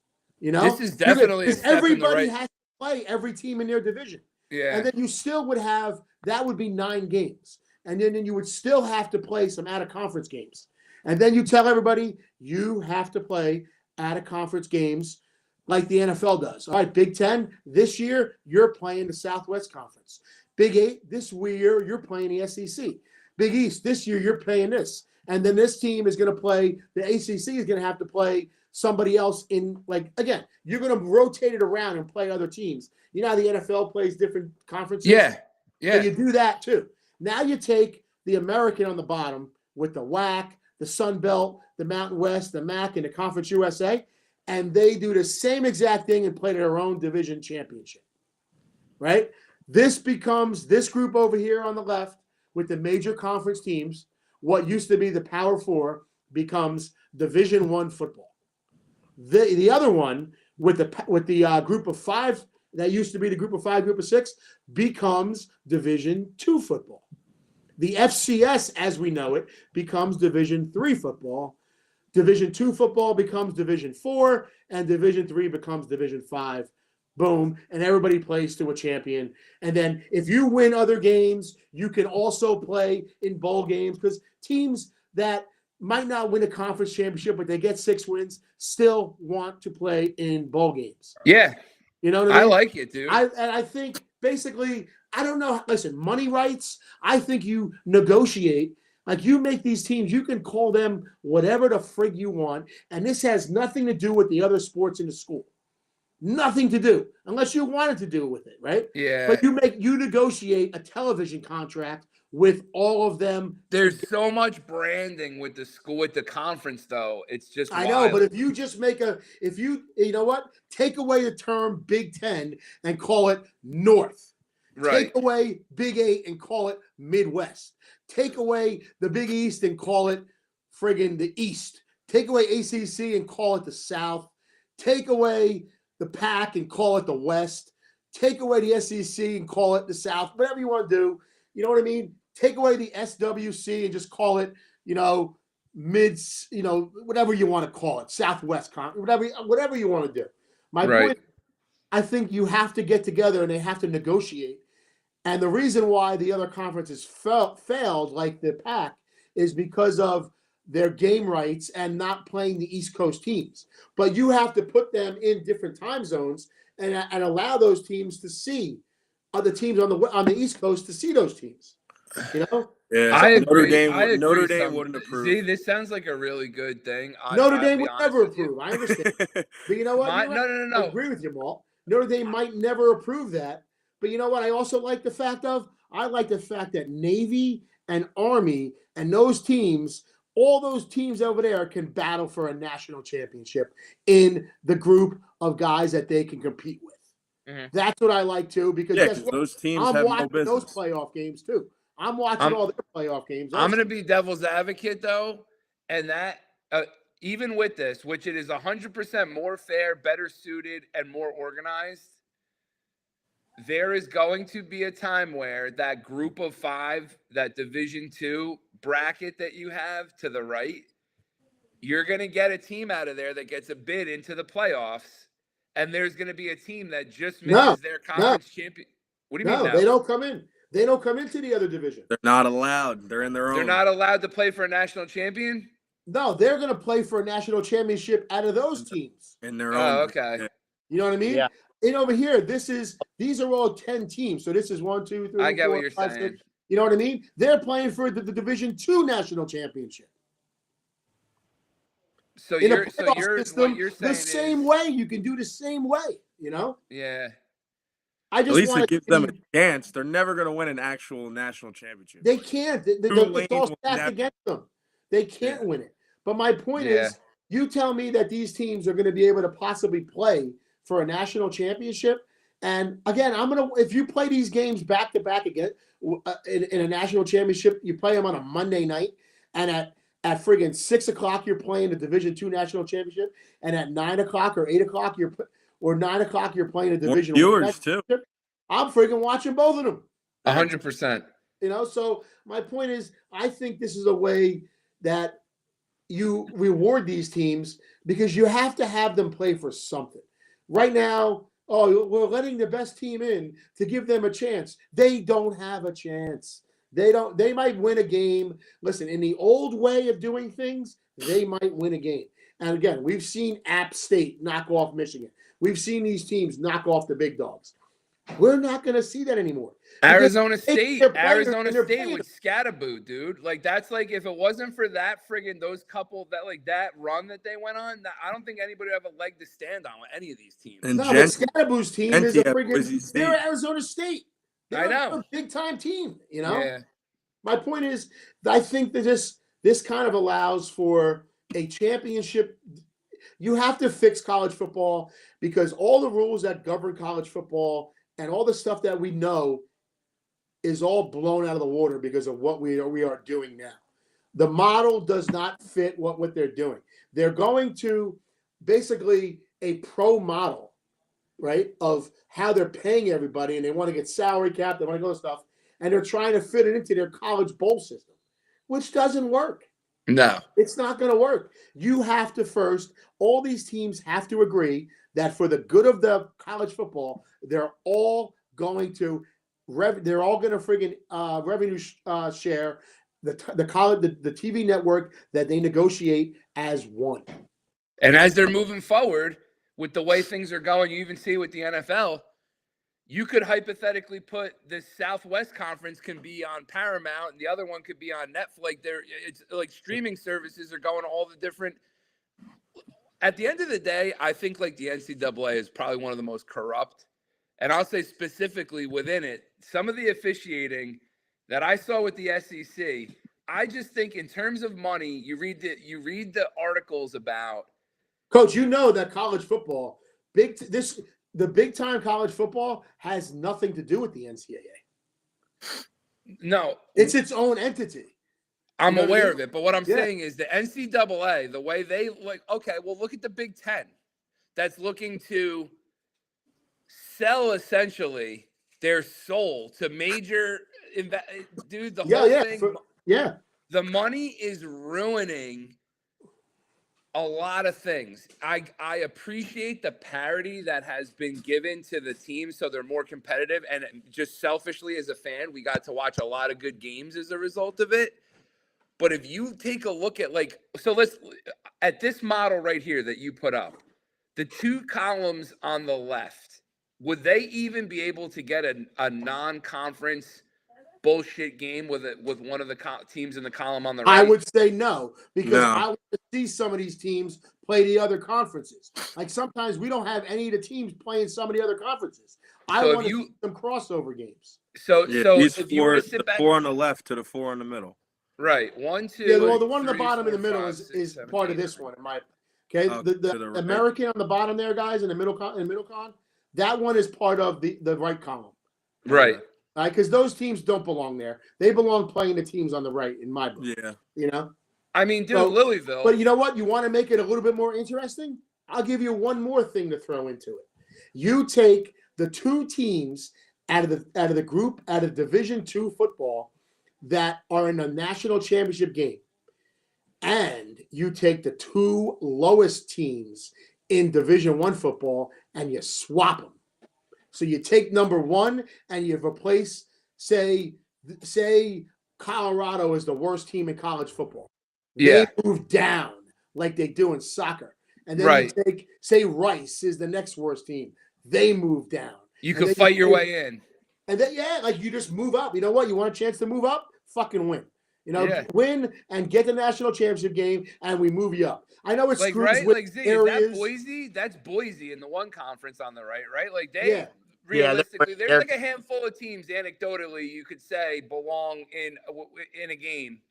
This is definitely because everybody has to play every team in their division. Yeah. And then you still would have, that would be 9 games. And then you would still have to play some out-of-conference games. And then you tell everybody you have to play out-of-conference games like the NFL does. All right, Big 10, this year, you're playing the Southwest Conference. Big 8, this year, you're playing the SEC. Big East, this year you're playing this. And then this team is going to play, the ACC is going to have to play somebody else in, like, again, you're going to rotate it around and play other teams. You know how the NFL plays different conferences? Yeah. So you do that too. Now you take the American on the bottom with the WAC, the Sun Belt, the Mountain West, the MAC, and the Conference USA, and they do the same exact thing and play their own division championship, right? This becomes this group over here on the left with the major conference teams. What used to be the Power Four becomes Division I football. The other one with the group of five that used to be the group of five, group of six becomes Division II football. The FCS, as we know it, becomes Division III football. Division II football becomes Division IV, and Division III becomes Division V. Boom, and everybody plays to a champion. And then if you win other games, you can also play in bowl games, because teams that might not win a conference championship, but they get 6 wins, still want to play in bowl games. Yeah. You know what I mean? I like it, dude. I think basically, I don't know. Listen, money rights, I think you negotiate. Like, you make these teams, you can call them whatever the frig you want. And this has nothing to do with the other sports in the school. Nothing to do, unless you wanted to do with it, right? Yeah. But you negotiate a television contract with all of them. There's so much branding with the school, with the conference, though. It's just I wild. know, but if you just make you know what? Take away the term Big Ten and call it North. Right. Take away Big 8 and call it Midwest. Take away the Big East and call it friggin' the East. Take away ACC and call it the South. Take away the PAC and call it the West. Take away the SEC and call it the South. Whatever you want to do, you know what I mean? Take away the SWC and just call it, mids, whatever you want to call it, Southwest, whatever you want to do. My point, I think you have to get together and they have to negotiate. And the reason why the other conferences failed, like the PAC, is because of their game rights and not playing the East Coast teams. But you have to put them in different time zones and allow those teams to see other teams on the East Coast to see those teams. You know? Yeah, I Notre agree. Notre Dame wouldn't approve. See, this sounds like a really good thing. Notre Dame would never approve. I understand. But you know what? No. I agree with you, Walt. Notre Dame might never approve that. But you know what? I also like the fact that Navy and Army and those teams, all those teams over there, can battle for a national championship in the group of guys that they can compete with. Mm-hmm. That's what I like too, because guess what? Those teams I'm have watching no business. those playoff games too. I'm watching all their playoff games. Also. I'm going to be devil's advocate though, and that even with this, which it is 100% more fair, better suited, and more organized, there is going to be a time where that group of 5, that Division II bracket that you have to the right, you're going to get a team out of there that gets a bid into the playoffs, and there's going to be a team that just misses their conference champion. What do you mean? No, they don't come in. They don't come into the other division. They're not allowed. They're in their own. They're not allowed to play for a national champion? No, they're going to play for a national championship out of those teams. In their own. Oh, okay. You know what I mean? Yeah. And over here, these are all 10 teams. So this is 1, 2, 3, I get 4, what you're 5, saying. 6. You know what I mean? They're playing for the Division II national championship. So In you're a playoff system, what you're saying the same way. You can do the same way, you know? Yeah. I just At least want it gives them a chance. They're never going to win an actual national championship. They can't. It's all stacked against them. They can't win it. But my point is, you tell me that these teams are going to be able to possibly play for a national championship. And again, if you play these games back to back again in a national championship, you play them on a Monday night, and at friggin' 6:00 you're playing the Division II national championship, and at 9:00 or 8:00 or 9:00 you're playing a Division viewers too. I'm friggin' watching both of them. 100%. You know, so my point is, I think this is a way that you reward these teams, because you have to have them play for something. Right now, we're letting the best team in to give them a chance. They don't have a chance. They might win a game. Listen, in the old way of doing things, they might win a game. And again, we've seen App State knock off Michigan. We've seen these teams knock off the big dogs. We're not going to see that anymore. Arizona They State, their players Arizona and they're State paying with Scatterboo, dude. Like that's like if it wasn't for that friggin' those couple that run that they went on, I don't think anybody would have a leg to stand on with any of these teams. And No, but Scatterboo's team is a Boise friggin' State. they're Arizona State. I know. They're a big time team, you know? Yeah. My point is, I think that this kind of allows for a championship. You have to fix college football because all the rules that govern college football and all the stuff that we know is all blown out of the water because of what we are doing now. The model does not fit what they're doing. They're going to basically a pro model, right, of how they're paying everybody, and they want to get salary cap, they want to go to stuff, and they're trying to fit it into their college bowl system, which doesn't work. No. It's not going to work. You have to first, all these teams have to agree that for the good of the college football, they're all going to friggin' revenue share the TV network that they negotiate as one. And as they're moving forward with the way things are going, you even see with the NFL, you could hypothetically put the Southwest Conference can be on Paramount and the other one could be on Netflix. It's like streaming services are going all the different. At the end of the day, I think like the NCAA is probably one of the most corrupt. And I'll say specifically within it, some of the officiating that I saw with the SEC, I just think in terms of money, you read the articles about. Coach, you know that college football, the big time college football has nothing to do with the NCAA. No, it's its own entity. I'm aware of it, but what I'm saying is the NCAA, the way they okay, well, look at the Big Ten that's looking to sell essentially their soul to major, dude, the whole thing. The money is ruining a lot of things. I appreciate the parity that has been given to the teams so they're more competitive. And just selfishly as a fan, we got to watch a lot of good games as a result of it. But if you take a look at at this model right here that you put up, the two columns on the left, would they even be able to get a non-conference bullshit game with one of the teams in the column on the right? I would say no, because I want to see some of these teams play the other conferences. Like sometimes we don't have any of the teams playing some of the other conferences. I want to see some crossover games. So if you were to sit back, 4 on the left to the 4 on the middle. Right. 1, 2. Yeah, well, the one on the 3, bottom 4, in the middle 5, is 6, 7, part 8, of this 9. one, in my okay. The American on the bottom there, guys, in the middle con, that one is part of the right column. Right. Because those teams don't belong there. They belong playing the teams on the right, in my book. Yeah. You know? I mean, dude, Louisville. But you know what? You want to make it a little bit more interesting? I'll give you one more thing to throw into it. You take the two teams out of the group out of Division II football that are in a national championship game, and you take the two lowest teams in Division I football and you swap them. So you take number one and you replace, say Colorado is the worst team in college football. Yeah. They move down like they do in soccer. And then you take, say Rice is the next worst team. They move down. You can fight your way in. And then, you just move up. You know what? You want a chance to move up? Fucking win. Win and get the national championship game, and we move you up. I know it's like, screws right? with Like, Z, areas. is that Boise? That's Boise in the one conference on the right? Like, they realistically, there's like a handful of teams, anecdotally, you could say belong in a game.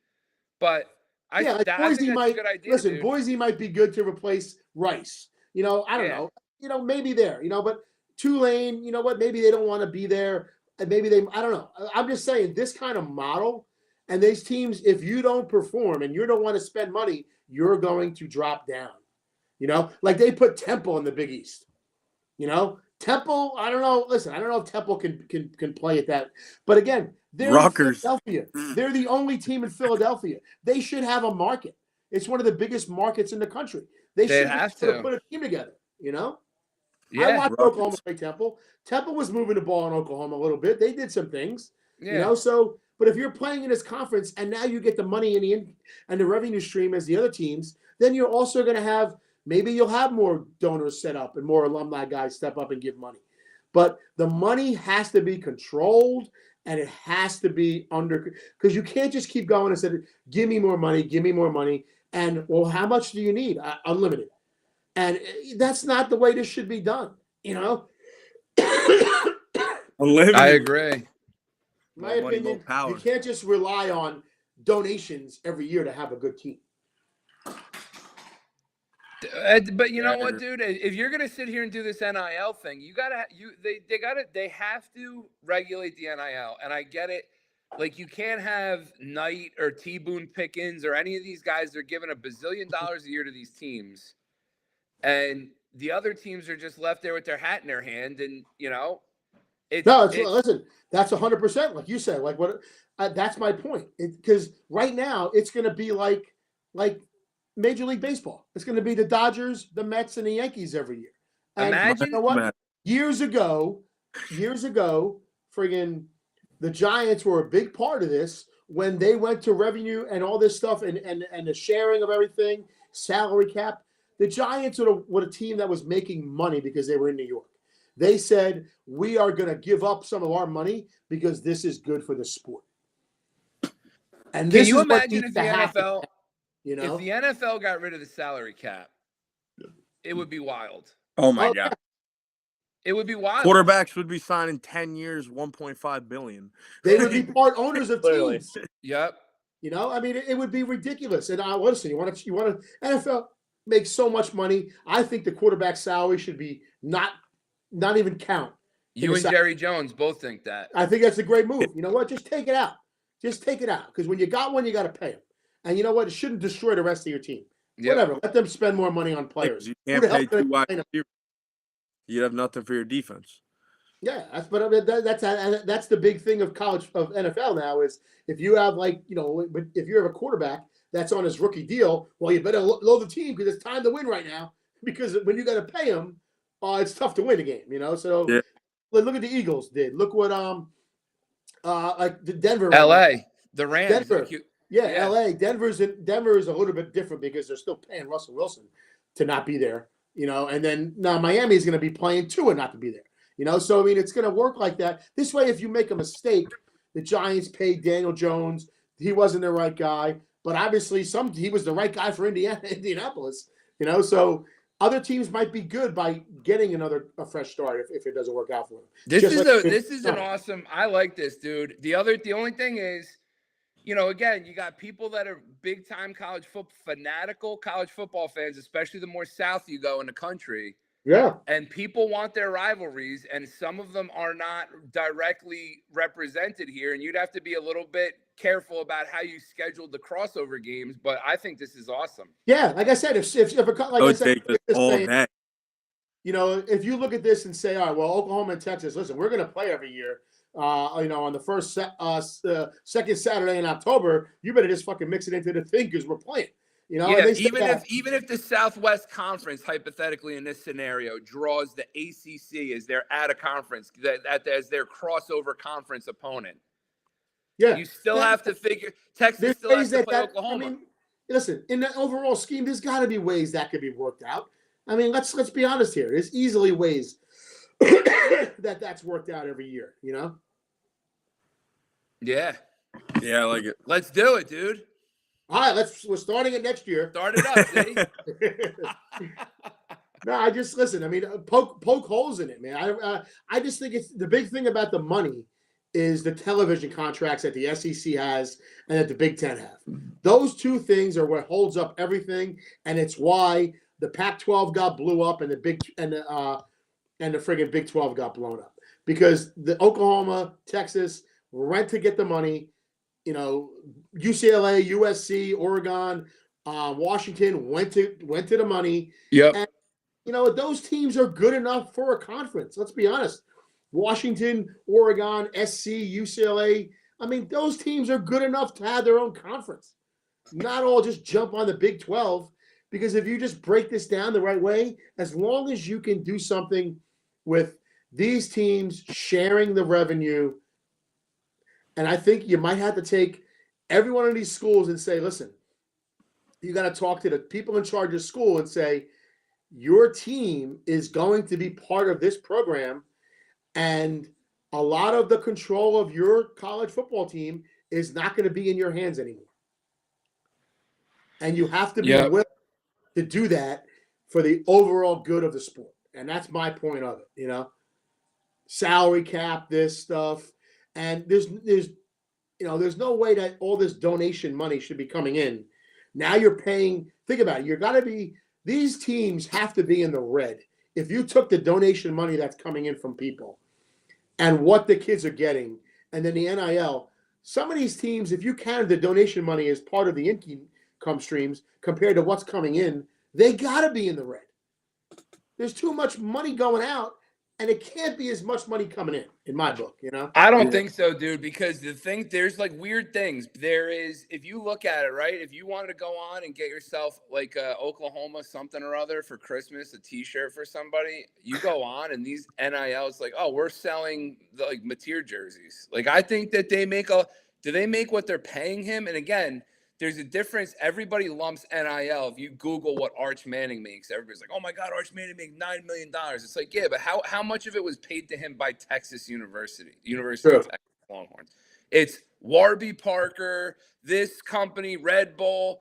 But I think that's a good idea. Listen, dude. Boise might be good to replace Rice. I don't know. Maybe there. But Tulane, you know what? Maybe they don't want to be there. And maybe I don't know. I'm just saying this kind of model and these teams, if you don't perform and you don't want to spend money, you're going to drop down. Like they put Temple in the Big East. Temple, I don't know. Listen, I don't know if Temple can play at that. But again, they're in Philadelphia. They're the only team in Philadelphia. They should have a market. It's one of the biggest markets in the country. They should have to put a team together, Yeah. I watched Oklahoma play Temple. Temple was moving the ball in Oklahoma a little bit. They did some things, So, but if you're playing in this conference and now you get the money and the revenue stream as the other teams, then you're also going to have maybe you'll have more donors set up and more alumni guys step up and give money. but the money has to be controlled and it has to be under, because you can't just keep going and say, give me more money, give me more money. And, well, how much do you need? Unlimited. And that's not the way this should be done, you know? Unlimited. I agree. My More money, opinion, more power. you can't just rely on donations every year to have a good team. But you know what, dude? If you're gonna sit here and do this NIL thing, they have to regulate the NIL, and I get it. Like, you can't have Knight or T. Boone Pickens or any of these guys. They're giving $1 bazillion a year to these teams, and the other teams are just left there with their hat in their hand, and Listen, that's 100%, like you said. Like what? That's my point. Because right now it's going to be like Major League Baseball. It's going to be the Dodgers, the Mets, and the Yankees every year. And Imagine- you know what? Years ago, friggin' the Giants were a big part of this when they went to revenue and all this stuff and the sharing of everything, salary cap. The Giants were a team that was making money because they were in New York. They said, we are going to give up some of our money because this is good for the sport. And Can this you is what imagine needs if to the happen, NFL, you know? if the NFL got rid of the salary cap, it would be wild. Oh my Oh, God. It would be wild. Quarterbacks would be signing 10 years, $1.5 billion. They would be part owners of Clearly. teams. Yep. You know, I mean, it would be ridiculous. And listen, you want to NFL makes so much money. I think the quarterback salary should be not even count. You and Jerry Jones both think that. I think that's a great move. You know what? Just take it out. Just take it out. Because when you got one, you got to pay them. And you know what? It shouldn't destroy the rest of your team. Yep. Whatever. Let them spend more money on players. You Who can't the hell pay can two they wide play them? receivers. You'd have nothing for your defense. Yeah, that's the big thing of NFL now is if you have if you have a quarterback that's on his rookie deal, well, you better load the team because it's time to win right now. Because when you got to pay him, it's tough to win a game. You know, so Yeah. look at the Eagles did. Look what like the Denver, L.A. The Rams. Denver. Yeah, LA. Denver is a little bit different because they're still paying Russell Wilson to not be there. You know, and then now Miami is going to be playing Tua not to be there. You know, so I mean, it's going to work like that. This way, if you make a mistake, the Giants paid Daniel Jones. He wasn't the right guy, but obviously he was the right guy for Indianapolis. You know, so other teams might be good by getting a fresh start if it doesn't work out for them. This is an awesome. I like this, dude. The only thing is, again, you got people that are big time fanatical college football fans, especially the more south you go in the country. Yeah. And people want their rivalries, and some of them are not directly represented here. And you'd have to be a little bit careful about how you scheduled the crossover games. But I think this is awesome. Yeah, like I said, if you look at this and say, all right, well, Oklahoma and Texas, listen, we're going to play every year. On the first second Saturday in October, you better just fucking mix it into the thing because we're playing. You know, yeah, even if the Southwest Conference, hypothetically in this scenario, draws the ACC as their out of conference, as their crossover conference opponent, you still have to figure Texas still has to play Oklahoma. I mean, listen, in the overall scheme, there's got to be ways that could be worked out. I mean, let's be honest here. There's easily ways that's worked out every year. You know. Yeah. Yeah, I like it. Let's do it, dude. All right, we're starting it next year. Start it up, see? No, I just listen. I mean, poke holes in it, man. I just think it's the big thing about the money is the television contracts that the SEC has and that the Big Ten have. Those two things are what holds up everything, and it's why the Pac-12 got blew up and the friggin' Big 12 got blown up because the Oklahoma, Texas went to get the money. You know, UCLA, USC, Oregon, Washington went to the money. Yep. And, those teams are good enough for a conference. Let's be honest. Washington, Oregon, SC, UCLA. I mean, those teams are good enough to have their own conference. Not all just jump on the Big 12. Because if you just break this down the right way, as long as you can do something with these teams sharing the revenue, and I think you might have to take every one of these schools and say, listen, you got to talk to the people in charge of school and say, your team is going to be part of this program. And a lot of the control of your college football team is not going to be in your hands anymore. And you have to be willing to do that for the overall good of the sport. And that's my point of it, salary cap, this stuff. And there's no way that all this donation money should be coming in. Now you're paying, think about it, these teams have to be in the red. If you took the donation money that's coming in from people and what the kids are getting, and then the NIL, some of these teams, if you count the donation money as part of the income streams compared to what's coming in, they got to be in the red. There's too much money going out, and it can't be as much money coming in my book, I don't think so, dude, because there's like weird things. There is, if you look at it, right, if you wanted to go on and get yourself like Oklahoma something or other for Christmas, a t-shirt for somebody, you go on and these NILs like, oh, we're selling the like Mateer jerseys. Like, I think that do they make what they're paying him? And again, there's a difference. Everybody lumps NIL. If you Google what Arch Manning makes, everybody's like, oh my God, Arch Manning makes $9 million. It's like, yeah, but how much of it was paid to him by Texas University of Texas Longhorns? It's Warby Parker, this company, Red Bull.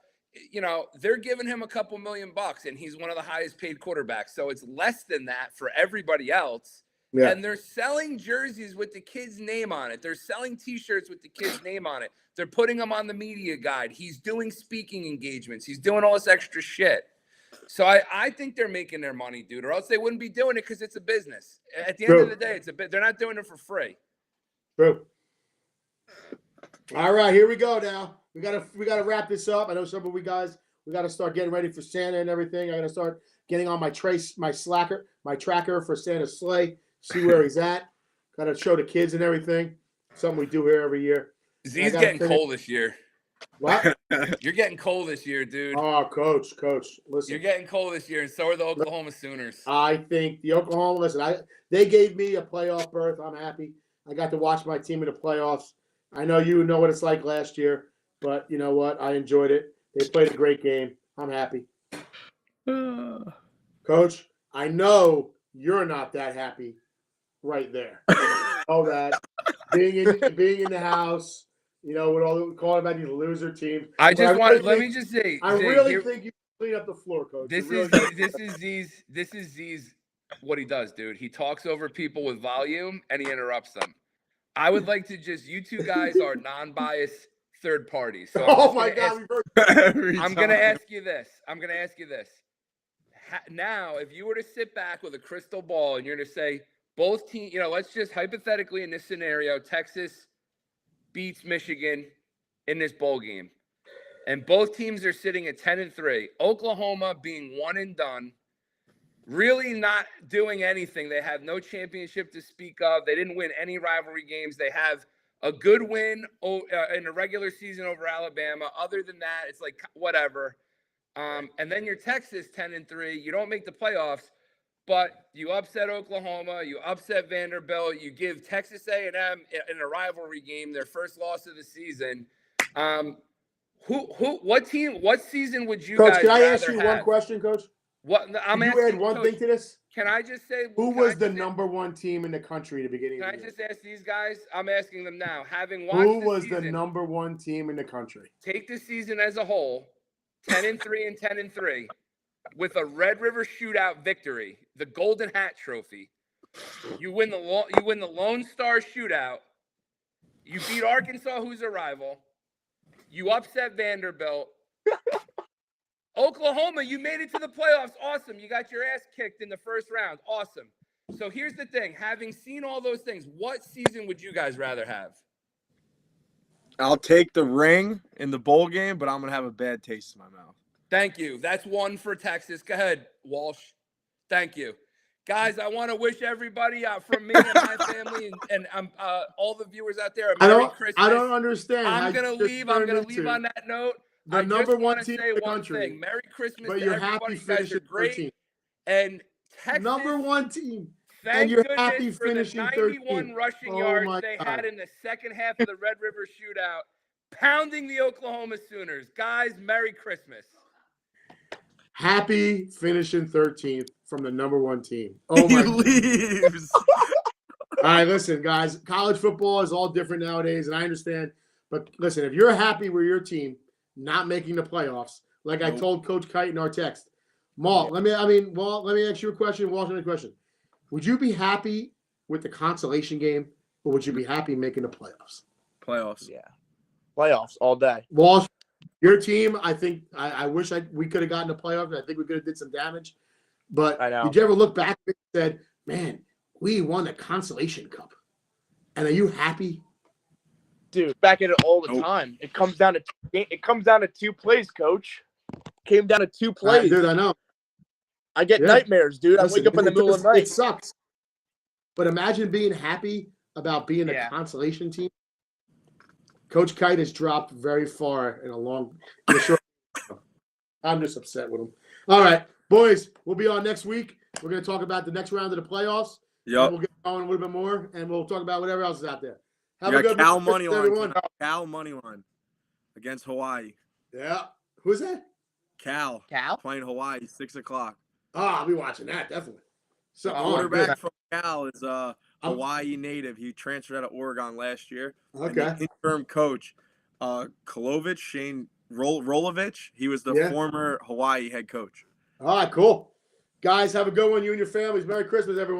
They're giving him a couple $1 million, and he's one of the highest paid quarterbacks. So it's less than that for everybody else. Yeah. And they're selling jerseys with the kid's name on it. They're selling T-shirts with the kid's name on it. They're putting him on the media guide. He's doing speaking engagements. He's doing all this extra shit. So I think they're making their money, dude, or else they wouldn't be doing it because it's a business. At the end of the day, they're not doing it for free. True. All right, here we go now. We gotta wrap this up. I know some of we guys, we got to start getting ready for Santa and everything. I got to start getting on my tracker for Santa's sleigh. See where he's at. Got to show the kids and everything. Something we do here every year. Z's getting cold this year. What? You're getting cold this year, dude. Oh, coach, listen. You're getting cold this year, and so are the Oklahoma Sooners. I think the Oklahoma, they gave me a playoff berth. I'm happy. I got to watch my team in the playoffs. I know you know what it's like last year, but you know what? I enjoyed it. They played a great game. I'm happy. Coach, I know you're not that happy. Right there. All that being in the house, with all the calling about these loser teams. I really think you clean up the floor, coach. This is Z's what he does, dude. He talks over people with volume and he interrupts them. I would like to you two guys are non-biased third parties. So I'm gonna ask you this. Now, if you were to sit back with a crystal ball and you're to say, both teams, let's just hypothetically in this scenario, Texas beats Michigan in this bowl game. And both teams are sitting at 10-3. Oklahoma being one and done, really not doing anything. They have no championship to speak of. They didn't win any rivalry games. They have a good win in the regular season over Alabama. Other than that, it's like whatever. And then you're Texas 10-3. You don't make the playoffs. But you upset Oklahoma, you upset Vanderbilt, you give Texas A&M in a rivalry game their first loss of the season. What season would you Coach, guys? Coach, can I ask you one question, Coach? What I'm asking, you add one thing to this? Can I just say who was the number one team in the country at the beginning? Can of the I just ask these guys? I'm asking them now. Having watched who was the number one team in the country? Take the season as a whole, 10-3 and 10-3. With a Red River Shootout victory, the Golden Hat Trophy, you win the Lone Star Shootout. You beat Arkansas, who's a rival. You upset Vanderbilt. Oklahoma, you made it to the playoffs. Awesome. You got your ass kicked in the first round. Awesome. So here's the thing. Having seen all those things, what season would you guys rather have? I'll take the ring in the bowl game, but I'm going to have a bad taste in my mouth. Thank you. That's one for Texas. Go ahead, Walsh. Thank you. Guys, I want to wish everybody from me and my family and all the viewers out there a Merry Christmas. I don't understand. I'm going to leave on that note. The number one team in the country. Thing. Merry Christmas but to you're everybody. Happy finishing you guys are great. 13th. And Texas, number one team. Thank you're goodness happy for finishing the 91 13th. rushing yards they had in the second half of the Red River Shootout, pounding the Oklahoma Sooners. Guys, Merry Christmas. Happy finishing 13th from the number one team. Oh my! He leaves. right, listen, guys. College football is all different nowadays, and I understand. But listen, if you're happy with your team not making the playoffs, like I Nope. told Coach Kite in our text, Walt, let me ask you a question. Walt, a question. Would you be happy with the consolation game, or would you be happy making the playoffs? Playoffs. Yeah. Playoffs all day. Walsh, your team, I think I wish we could have gotten the playoffs. I think we could have did some damage. But I know. did you ever look back and said, man, we won the consolation cup? And are you happy? Dude, back at it all the Nope. time. It comes down to 2 plays, coach. Came down to 2 plays. Dude, I know. I get Yeah. nightmares, dude. Listen, I wake up in the middle of the It night. sucks. But imagine being happy about being Yeah. a consolation team. Coach Kite has dropped very far in a short. I'm just upset with him. All right, boys, we'll be on next week. We're going to talk about the next round of the playoffs. Yep. We'll get going a little bit more, and we'll talk about whatever else is out there. Have You a got good Cal one, money line. everyone. Tonight. Cal money line against Hawaii. Yeah. Who's that? Cal Cal? playing Hawaii, 6:00. Oh, I'll be watching that, definitely. So, Quarterback from Cal is a Hawaii native. He transferred out of Oregon last year. And Okay. the interim coach, Kolovich, Shane Rolovich, he was the Yeah. former Hawaii head coach. All right, cool. Guys, have a good one. You and your families. Merry Christmas, everyone.